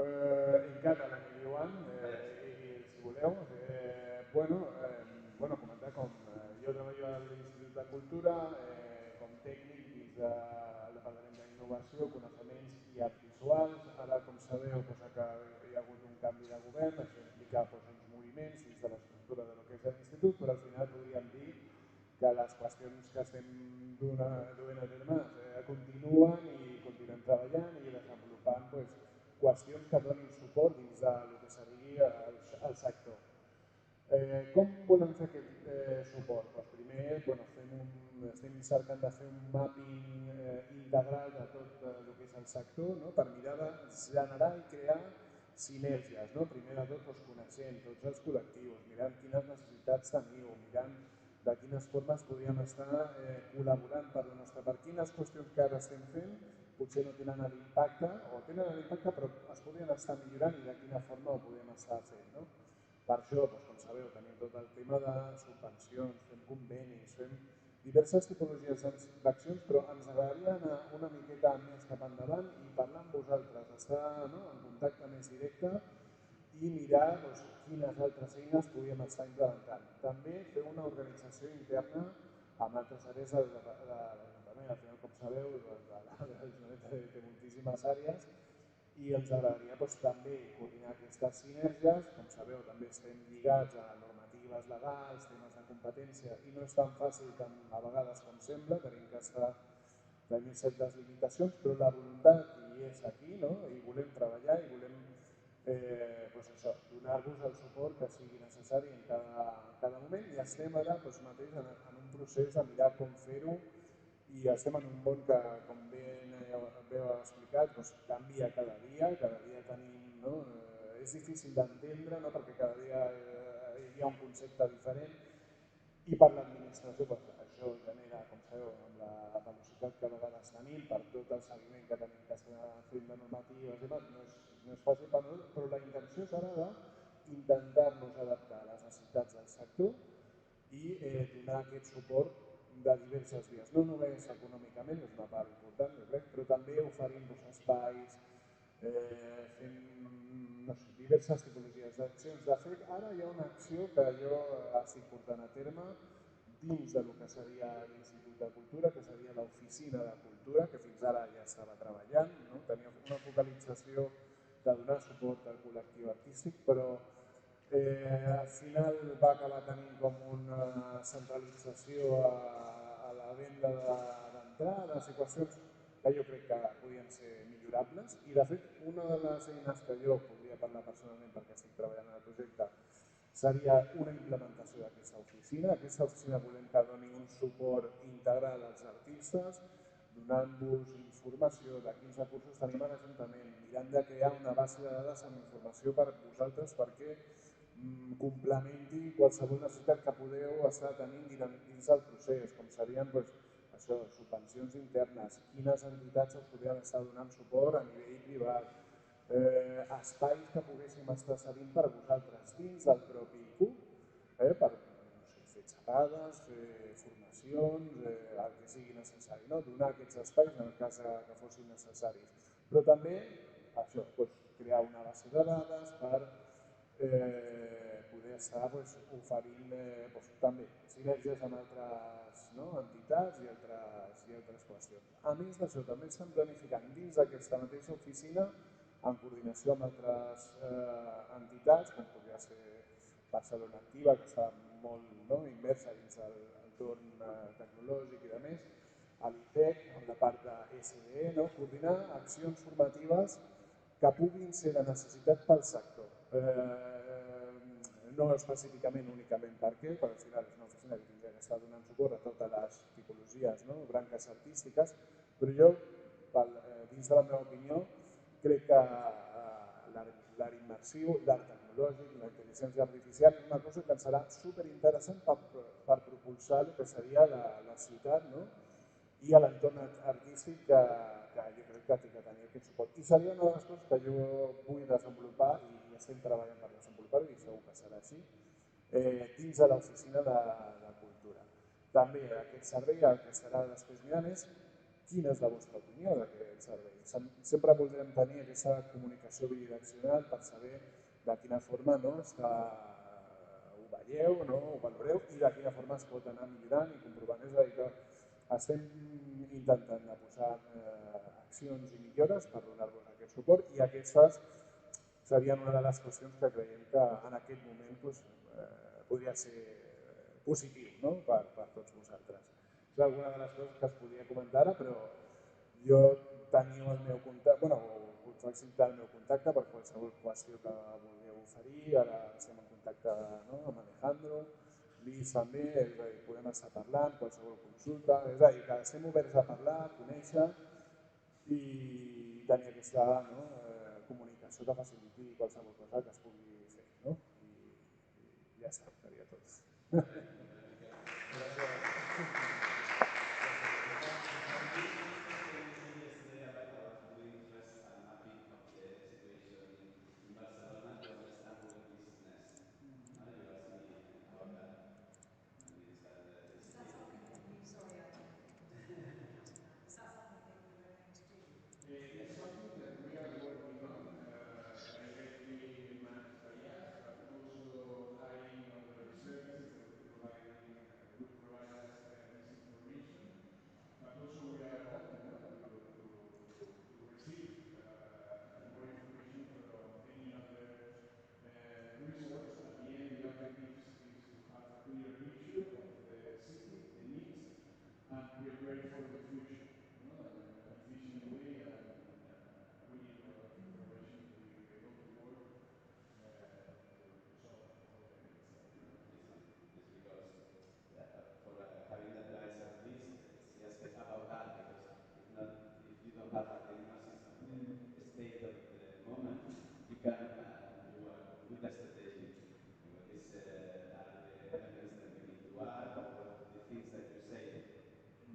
En català mi diuen, i si voleu, bueno, comentar com jo treballo a l'Institut de Cultura com tècnic dins del Departament d'Innovació, Coneixements i Arts Visuals. Ara, com sabeu, que hi ha hagut un canvi de govern, això implica uns moviments dins de l'estructura del que és l'Institut, però al final podríem dir que les qüestions que estem duent a terme continuen i continuem treballant i desenvolupant qüestions que donin suport dins del que seria el sector. Com volem fer aquest suport? Doncs primer estem cercant de fer un mapping integral de tot el que és el sector, per mirar de generar i crear sinergies, no? Primer de tot, coneixent tots els col·lectius, mirant quines necessitats teniu, mirant de quines formes podríem estar col·laborant per la nostra part, quines qüestions que ara estem fent potser no tenen l'impacte, o tenen l'impacte però es podrien estar millorant i de quina forma ho podem estar fent. No? Per això, com sabeu, tenim tot el tema de subvencions, fem convenis, fem diverses tipologies d'accions, però ens agradaria anar una miqueta més cap endavant i parlar amb vosaltres, estar en contacte més directe i mirar quines altres eines podríem estar implementant. També fer una organització interna amb altres àrees de l'Ajuntament. Al final, com sabeu, l'Ajuntament té moltíssimes àrees i ens agradaria també coordinar aquestes sinergies. Com sabeu, també estem lligats a normatives legals, temes de competència, i no és tan fàcil a vegades com sembla, tenim certes limitacions, però la voluntat hi és aquí, i volem treballar i volem donar-vos el suport que sigui necessari en cada moment, i estem ara mateix en un procés de mirar com fer-ho, i estem en un món que, com bé heu explicat, canvia cada dia tenim, és difícil d'entendre perquè cada dia hi ha un concepte diferent, i per l'administració això genera, com sabeu, amb la velocitat que a vegades tenim, per tot el seguiment que tenim que estar fent de normatives i no és fàcil per nosaltres, però la intenció serà d'intentar-nos adaptar a les necessitats del sector i donar aquest suport de diverses vies, no només econòmicament, és una part important, jo crec, però també oferint espais, fent diverses tipologies d'accions. De fet, ara hi ha una acció que jo estic portant a terme dins del que seria l'Institut de Cultura, que seria l'Oficina de Cultura, que fins ara ja estava treballant, tenia una focalització de donar suport al col·lectiu artístic, però al final va acabar tenint com una centralització a la venda d'entrades i qüestions que jo crec que podien ser millorables. I de fet, una de les eines que jo podria parlar personalment perquè estic treballant en el projecte seria una implementació d'aquesta oficina. Aquesta oficina volem que doni un suport integral als artistes, donant-vos informació de quins recursos tenim a l'Ajuntament, mirant de crear una base de dades amb informació per vosaltres perquè complementi qualsevol necessitat que podeu estar tenint dins del procés, com serien subvencions internes, quines entitats us podrien estar donant suport a nivell privat, espais que poguéssim estar cedint per vosaltres dins del propi ICUB, per fer xerrades, fer formacions, el que sigui necessari, donar aquests espais en el cas que fossin necessaris. Però també això, crear una base de dades per poder estar oferint també sinergies amb altres entitats i altres qüestions. A més d'això, també estem planificant dins d'aquesta mateixa oficina, en coordinació amb altres entitats, com podria ser Barcelona Activa, que està molt immersa dins l'entorn tecnològic i demés, a l'ITEC, amb la part de SDE, coordinar accions formatives que puguin ser de necessitat pel sector. No específicament únicament perquè al final és una oficina que tindria que estar donant suport a totes les tipologies, branques artístiques, però jo, dins de la meva opinió, crec que l'art immersiu, l'art tecnològic, la intel·ligència artificial és una cosa que ens serà superinteressant per propulsar el que seria la ciutat i a l'entorn artístic que jo crec que ha de tenir aquest suport. I seria una de les coses que jo vull desenvolupar i estem treballant per desenvolupar-ho i segur que serà així, dins de l'Oficina de Cultura. També aquest servei el que estarà després mirant és quina és la vostra opinió d'aquest servei. Sempre voldrem tenir aquesta comunicació bidireccional per saber de quina forma ho veieu, ho valoreu i de quina forma es pot anar millorant i comprovant. És a dir, que estem intentant posar accions i millores per donar-vos aquest suport i aquestes serien una de les qüestions que creiem que en aquest moment podria ser positiu per tots vosaltres. És alguna de les coses que es podria comentar ara, però jo teniu el meu contacte, us facilitar el meu contacte per qualsevol qüestió que vulgueu oferir. Ara estem en contacte amb Alejandro, Lluís també, és a dir, podem estar parlant, qualsevol consulta, és a dir, que estem oberts a parlar, a conèixer i tenir aquesta comunicació. això que faciliti qualsevol cosa que es pugui fer, no? I ja està, seria tot. It's something that we are working on, directly managed by us, but also hiring other services that will provide us this information. But also we are open to receive more information from any other resource. At the end, the objective is to have a clear picture of the city, the needs, and prepare for the future, no? In an efficient way, and we need a lot of information to be able to work to solve all the needs that we have. It's because for having that license list, it's just about that, because if you don't have a diagnosis of the state of the moment, you can do a good strategy. What is are the elements that we need to add, or what the things that you say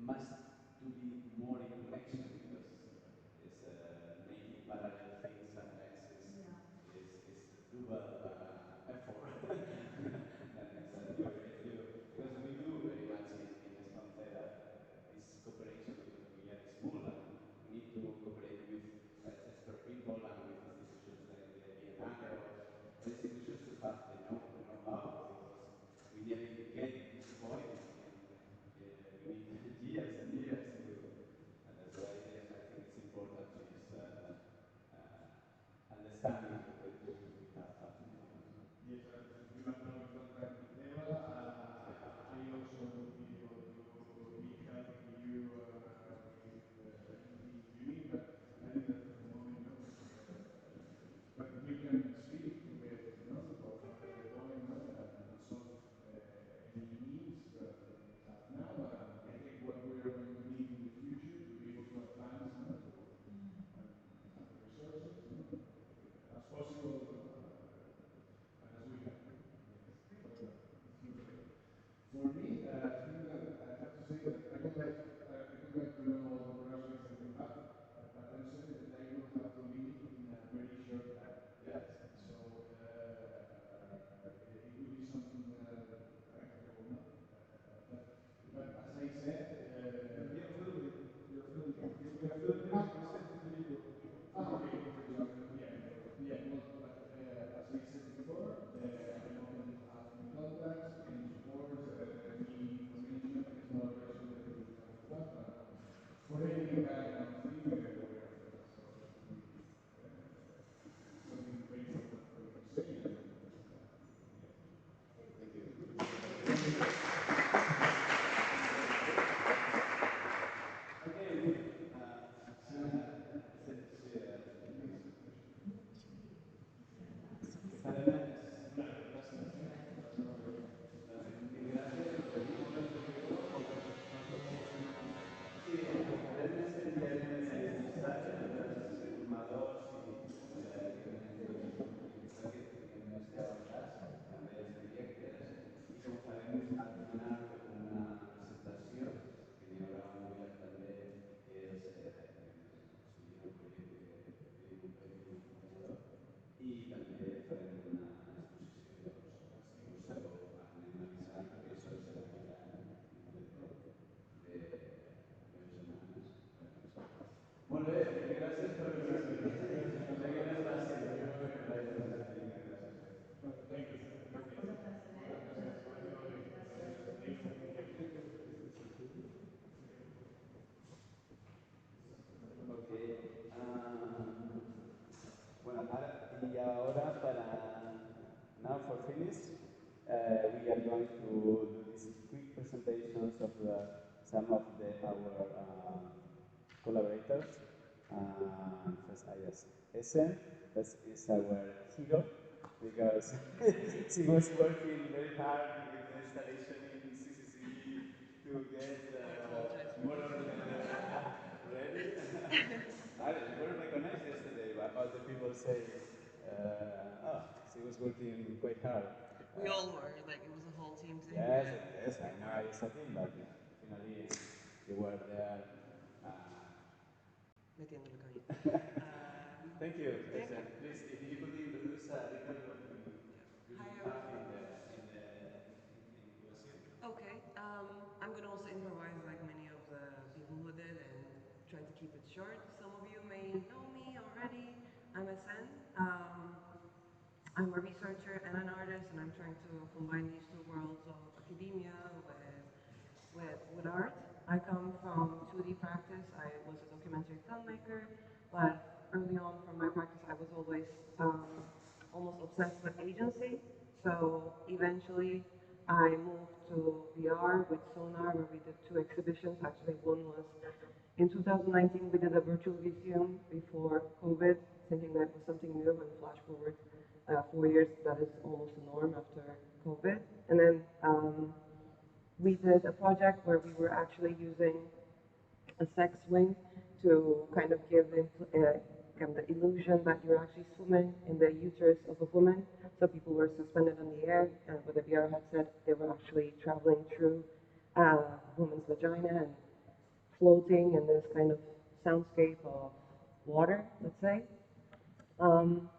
must to be more in connection, because it's making parallel things sometimes is double effort. And because we do very much in Espronceda this cooperation, because we are small and we need to cooperate with expert people and with institutions like the BNI or institutions to have the know-how, because we never get to this point. We need years and years to, and that's why I think it's important to use understanding of the tools we have at the moment. Yes, you have now in contact with Eva. I also will be able to be helping you with anything you need, but I think that for the moment, no. But we can speak with, no, of how they're going, no, and solve any needs that we have now, and I think what we are going to need in the future to be able to advance, no, and have the resources, no, as possible. As we can. For me, I think that I have to say that I would like to know all the projects that you have, but I'm sorry that I will have to leave in a very short time. Yes. So it will be something practical, no? But as I said, you're filming. Okay. Yeah. Well, but as I said before, I'm open to have any contacts, any support, any information, any collaboration that you would like to have. For any kind of thing, we are there. So that would be something very important for you to say. Thank you. I també farem una exposició llavors al museu, anem avisant, perquè això és la vida dintre de 10 setmanes. Molt bé, gràcies per venir. Seguim gràcies. Bueno, y ahora now for finish, we are going to do these quick presentations of some of our collaborators. First, yes, Essen, this is our hero, because she was working very hard with the installation in CCC to get more or less ready. I recognize yesterday what all the people say. She was working quite hard. We all were, like it was a whole team thing. Yes, yes, I know it's a team, but finally you were there. Metiéndole caña. Thank you. Thank you. Please, if you could introduce a little what you Hi, have everyone. in Incubación. Okay, I'm gonna also improvise like many of the people who did and try to keep it short. Some of you may know me already. I'm SN. I'm a researcher and an artist, and I'm trying to combine these two worlds of academia with art. I come from 2D practice. I was a documentary filmmaker, but early on from my practice, I was always almost obsessed with agency. So eventually, I moved to VR with Sonar, where we did 2 exhibitions. Actually, one was in 2019, we did a virtual museum before COVID, thinking that was something new, and flash forward 4 years, that is almost a norm after COVID. And then we did a project where we were actually using a sex swing to kind of give kind of the illusion that you're actually swimming in the uterus of a woman. So people were suspended in the air, and with a VR headset, they were actually traveling through a woman's vagina and floating in this kind of soundscape of water, let's say. Um,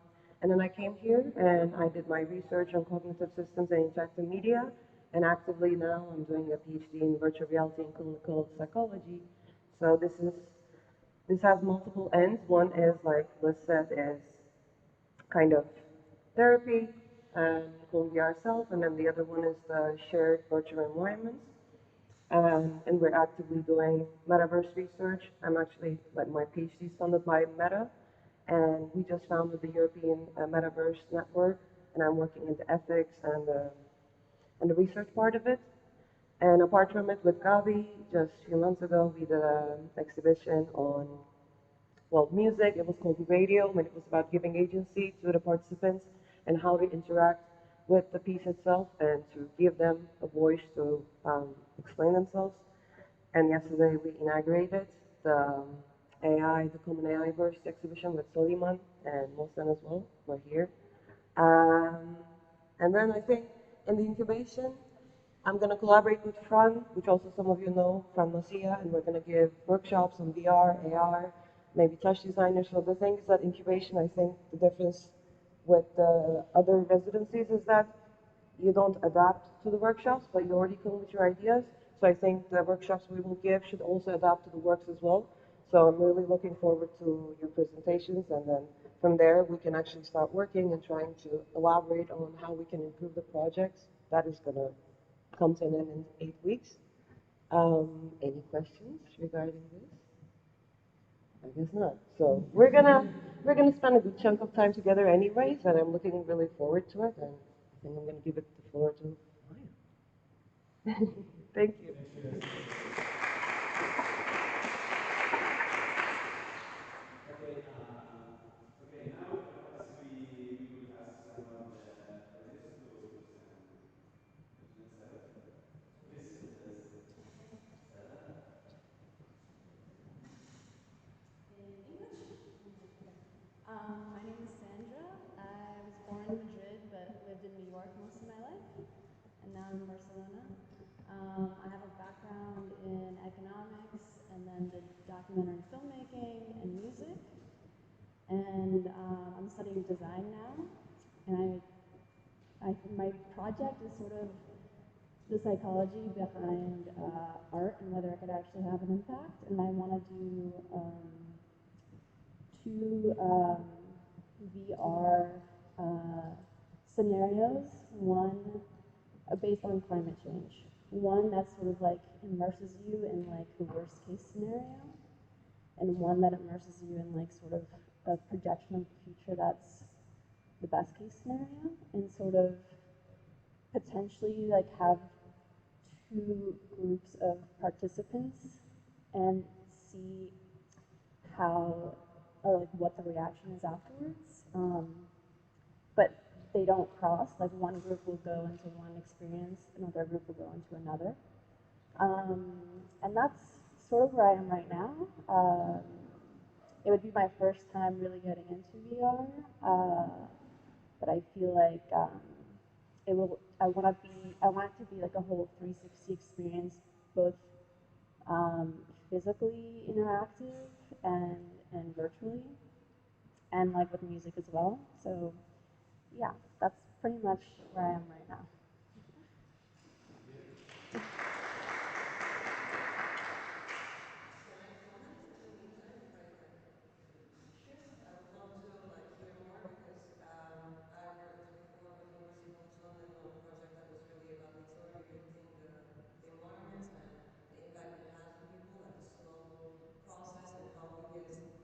and then I came here and I did my research on cognitive systems and interactive media. And actively now I'm doing a PhD in virtual reality and clinical psychology. So this has multiple ends. One is, like Liz said, is kind of therapy and called VR self, and then the other one is the shared virtual environments. And we're actively doing metaverse research. I'm actually, like, my PhD is funded by Meta, and we just founded the European Metaverse Network, and I'm working into ethics and the research part of it. And apart from it, with Gabi, just a few months ago, we did an exhibition on, well, music. It was called Radio, and it was about giving agency to the participants and how to interact with the piece itself and to give them a voice to explain themselves. And yesterday we inaugurated the AI, the Common AI Verse exhibition with Soliman and Mohsen as well. We're here. Um, and then I think in the incubation, I'm going to collaborate with Fran, which also some of you know, Fran Macia, and we're going to give workshops on VR, AR, maybe touch designers. So the thing is that incubation, I think the difference with the other residencies is that you don't adapt to the workshops, but you already come with your ideas. So I think the workshops we will give should also adapt to the works as well. So I'm really looking forward to your presentations, and then from there we can actually start working and trying to elaborate on how we can improve the projects. That is going to come to an end in 8 weeks. Any questions regarding this? I guess not. So we're gonna spend a good chunk of time together anyways, and I'm looking really forward to it. And I think I'm gonna give it the floor to Maya. Thank you. Okay, now perhaps we will ask some of the artists to present themselves. Please, Sarah. In English? Okay. My name is Sandra. I was born in Madrid but lived in New York most of my life, and now I'm in Barcelona. I have a background in economics and then did documentary filmmaking and music. And I'm studying design now. And my project is sort of the psychology behind art and whether it could actually have an impact. And I want to do 2 VR scenarios. One based on climate change. One that sort of like immerses you in like the worst case scenario, and one that immerses you in like sort of a projection of the future that's the best case scenario, and sort of potentially like have 2 groups of participants and see how or like what the reaction is afterwards. But they don't cross. Like one group will go into one experience, another group will go into another. And that's sort of where I am right now. it would be my first time really getting into VR, but I feel like it will. I want it to be like a whole 360 experience, both physically interactive and virtually, and like with music as well. So yeah, that's pretty much where I am right now. Can I comment in the meantime, right? Like, sure. I would love to like hear more because I worked before with University of London on a project that was really about deteriorating the environment and the impact it has on people, like the slow process and how we get into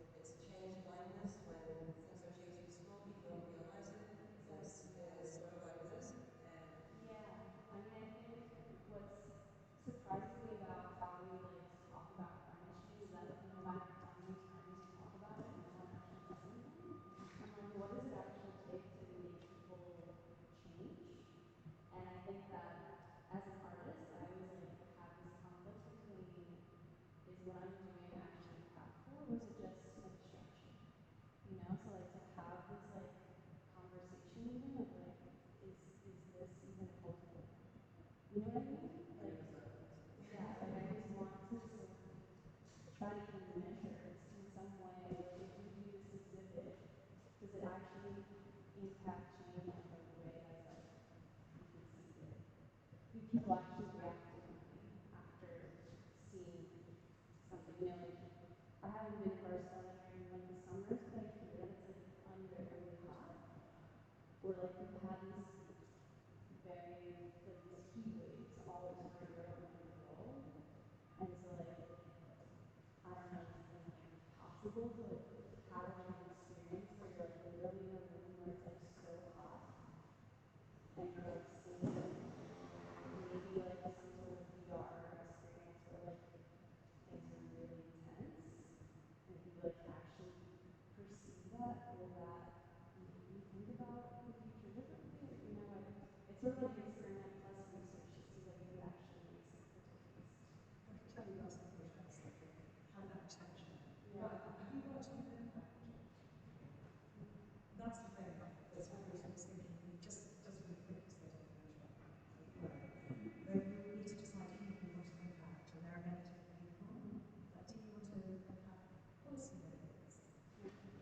change blindness when things are changing slowly, you don't realize it. Is sort of like this. Yeah, I mean, I think what's surprises me about how we like talk about climate change is that like no matter how many times you talk about it, no one actually does anything. I'm like, what does it actually take to make people change? And I think that as an artist, I always like have this conflict between is what I'm doing actually impactful or is it just a distraction? You know, so like to have this like conversation even of like, is this even helpful? You know what I mean? Like, yeah, like I just want to sort of try to even measure in some way, like if we do this exhibit, does it actually impact change in like a way that's like we can see it? Do people actually react differently after seeing something? You know, like I haven't been in Barcelona during like the summers, but I hear that it's like unbearably hot. Or like we've had these very like these heat waves all over Europe and the world. And so like I don't know, is it even like possible to like have like an experience where you're like literally in a room where it's like so hot and you're like seeing maybe like some sort of VR experience where like things are really intense and if you like actually perceive that, will that make you think about the future differently? Or, you know, it's sort of like an experiment plus research to see like if it actually makes sense to taste. I can tell you about some projects that have had that tension. Yeah. Have you worked on an impact project? That's the thing. That's what I was thinking. Just really quick, because I don't want to interrupt my flow. That you need to decide who you want to impact, and there are many different people. Like, do you want to impact policymakers?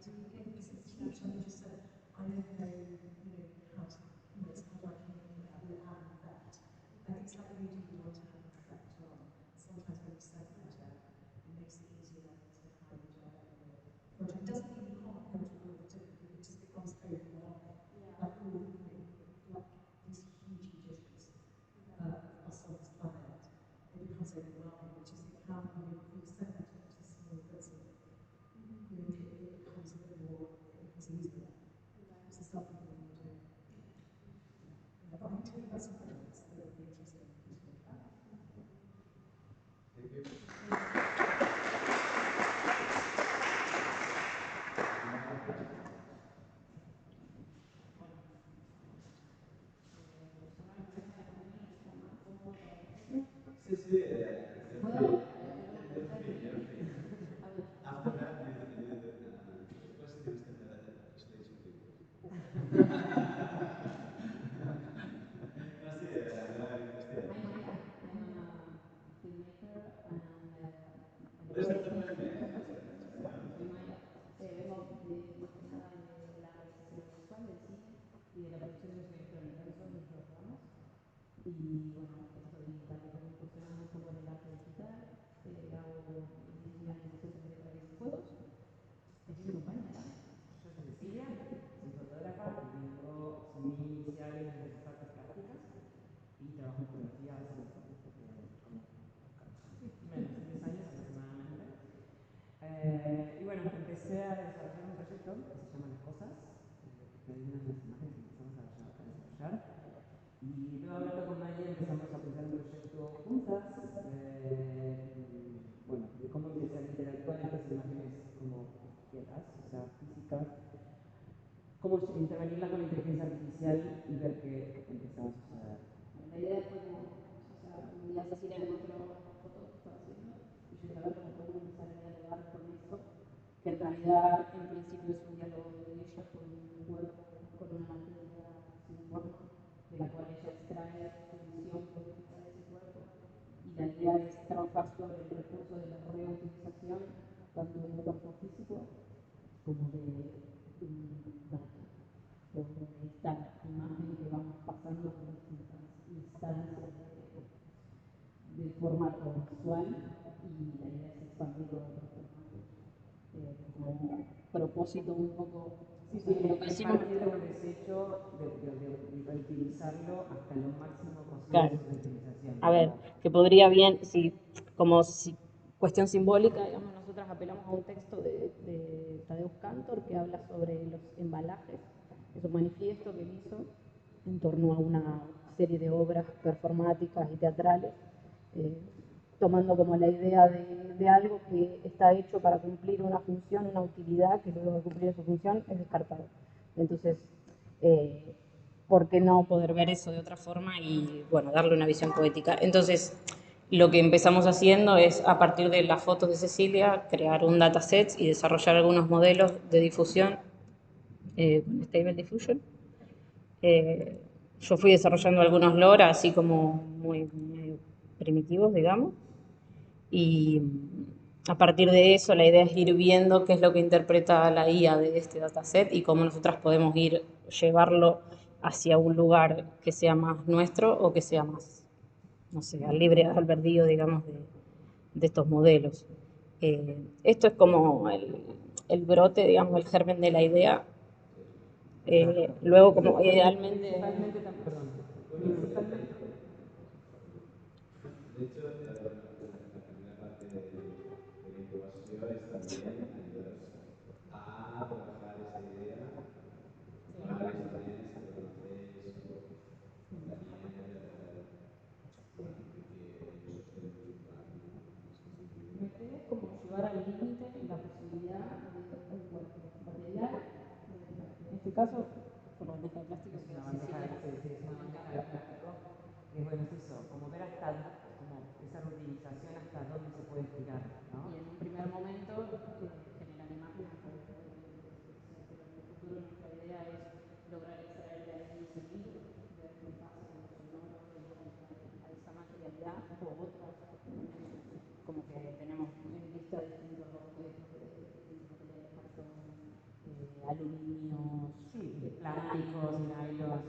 Do you, because it's huge. I mean, just said, I don't know, how to, how do I communicate that? Will it have an effect? I think it's like who do you want to have an effect on? Sometimes when you segment it, it makes it easier to kind of project. It doesn't mean you can't go to all of the different people, it just becomes overwhelming. Yeah. Like all the like these huge issues us on this planet, it becomes overwhelming, which is how if you segment it into small bits of it becomes a bit more, it becomes easier. It's a something that you do. Yeah, but I can tell you about some projects that would be interesting for you to think about. Thank you. Sí, sí, you're free, you're free. After that, después si tienes que hacer stage en vivo. No, sí, no hay cuestión. I'm Maya. I'm a filmmaker and Puedes decirme bien, español. soy Maya. Vengo más que nada de la realización audiovisual, del cine y de la producción de música electrónica, que son mis dos ramas. Y bueno, estoy tanto como incursionando un poco en el arte digital, hago diseño y animación 3D para videojuegos. ¿Es mi compañera? Yo soy Cecilia, soy fotógrafa y vengo, mi inicial es de las artes plásticas y trabajo en fotografía hace como menos de 10 años aproximadamente. Y bueno, empecé a desarrollar un proyecto que se llama Las Cosas, que hay unas imágenes que empezamos a desarrollar. Y luego hablando con Maya empezamos a pensar un proyecto juntas, bueno, de cómo empezar a interactuar estas imágenes como quietas, o sea, físicas, cómo intervenirla con la inteligencia artificial y ver qué empezaba a suceder. La idea fue como, o sea, un día Cecilia me mostró fotos que estaba haciendo y yo dije, a ver cómo podemos empezar a dialogar con esto, que en realidad en principio es un diálogo de ella con un cuerpo, con una materia sin forma, de la cual ella extrae su visión política de ese cuerpo. Y la idea es trabajar sobre el recurso de la reutilización, tanto del cuerpo físico como de un dato, o de esta imagen que vamos pasando por distintas instancias de formato visual, y la idea es expandirlo a otros formatos como propósito un poco. Sí, lo que hicimos es un desecho de reutilizarlo hasta lo máximo posible. Claro. De su reutilización. A ver, que podría bien, como cuestión simbólica, digamos, nosotras apelamos a un texto de Tadeusz Kantor que habla sobre los embalajes, es un manifiesto que él hizo en torno a una serie de obras performáticas y teatrales, tomando como la idea de algo que está hecho para cumplir una función, una utilidad, que luego de cumplir su función es descartado. Entonces, ¿por qué no poder ver eso de otra forma y, bueno, darle una visión poética? Entonces, lo que empezamos haciendo es, a partir de las fotos de Cecilia, crear un dataset y desarrollar algunos modelos de difusión con Stable Diffusion. Yo fui desarrollando algunos LoRa, así como muy primitivos, digamos, y a partir de eso la idea es ir viendo qué es lo que interpreta la IA de este dataset y cómo nosotras podemos llevarlo hacia un lugar que sea más nuestro o que sea más, no sé, al libre albedrío, digamos, de estos modelos. Esto es como el brote, digamos, el germen de la idea. Luego, como idealmente... Perdón. De hecho, la primera parte de la incubación es también ayudaros a trabajar esta idea con los estudiantes que conocéis o Daniel, bueno, Enrique, Fabio. La idea es como llevar al límite la posibilidad de un cuerpo material, en este caso, por la bandeja de plástico Es que una Cecilia bandeja, es una bandeja de plástico, que bueno, es eso, como ver como esa reutilización hasta dónde se puede estirar, ¿no? y en un primer momento generar imágenes a través de descripción, pero en el futuro nuestra idea es lograr extraer de ahí sonido, ver qué pasa con los sonoros a esa materialidad o otras, como que tenemos en vista distintos objetos de materiales, cartón, aluminios, Sí, plásticos, nylon.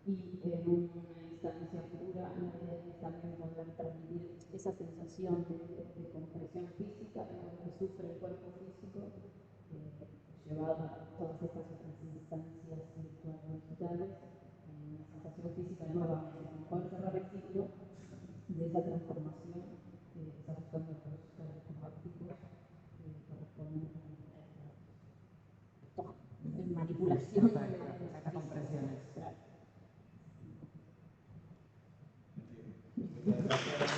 y en una instancia futura la idea es también poder transmitir esa sensación de compresión física que sufre el cuerpo físico, llevado a todas estas otras instancias virtuales digitales, una sensación física nuevamente, como poder cerrar el ciclo de esa transformación, quizás buscando los caracteres ópticos correspondientes a esta manipulación de Estas compresiones. Claro. Muchas gracias.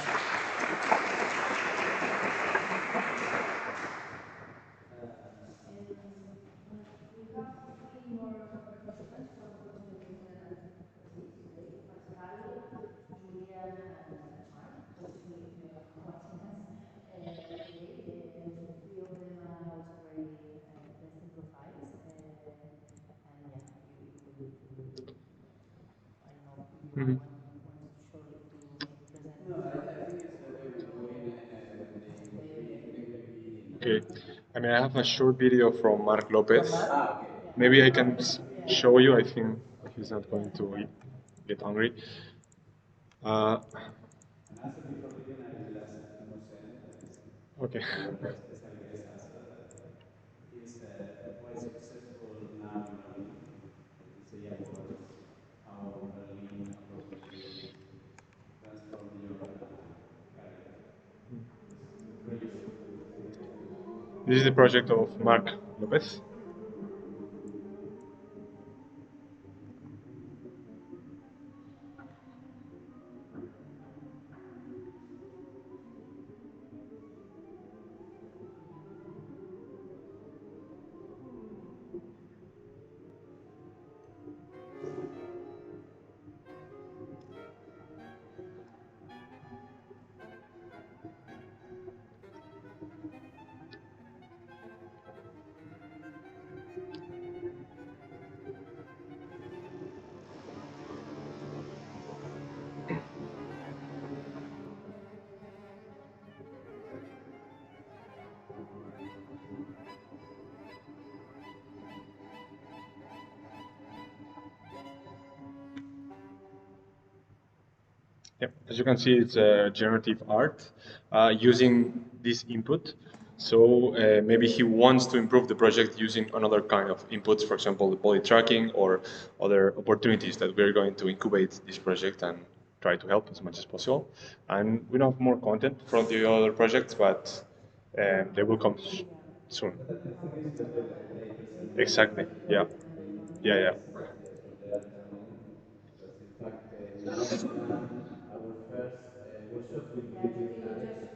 We have three more participants from different seats today, Pascal, Julian, and Mark, possibly Martinez today. The three of them are also very interesting profiles. And yeah, I don't know if you want shortly to maybe present. No, I think it's better we go in when they will be. Okay. I mean, I have a short video from Mark Lopez. Okay. Maybe I can show you. I think he's not going to get hungry. And also before leaving, I will ask Hussein, that is Okay. our special guest also, that he's quite successful now in Berlin, with his AI course, how Berlin approximately transformed your career. It's really short. This is the project of Mark Lopez. Yep. As you can see, it's generative art using this input. So maybe he wants to improve the project using another kind of inputs, for example, the body tracking or other opportunities that we're going to incubate this project and try to help as much as possible. And we don't have more content from the other projects, but they will come soon. Exactly. Yeah. Yeah. Yeah. Because in fact, now we plan our first workshop will be with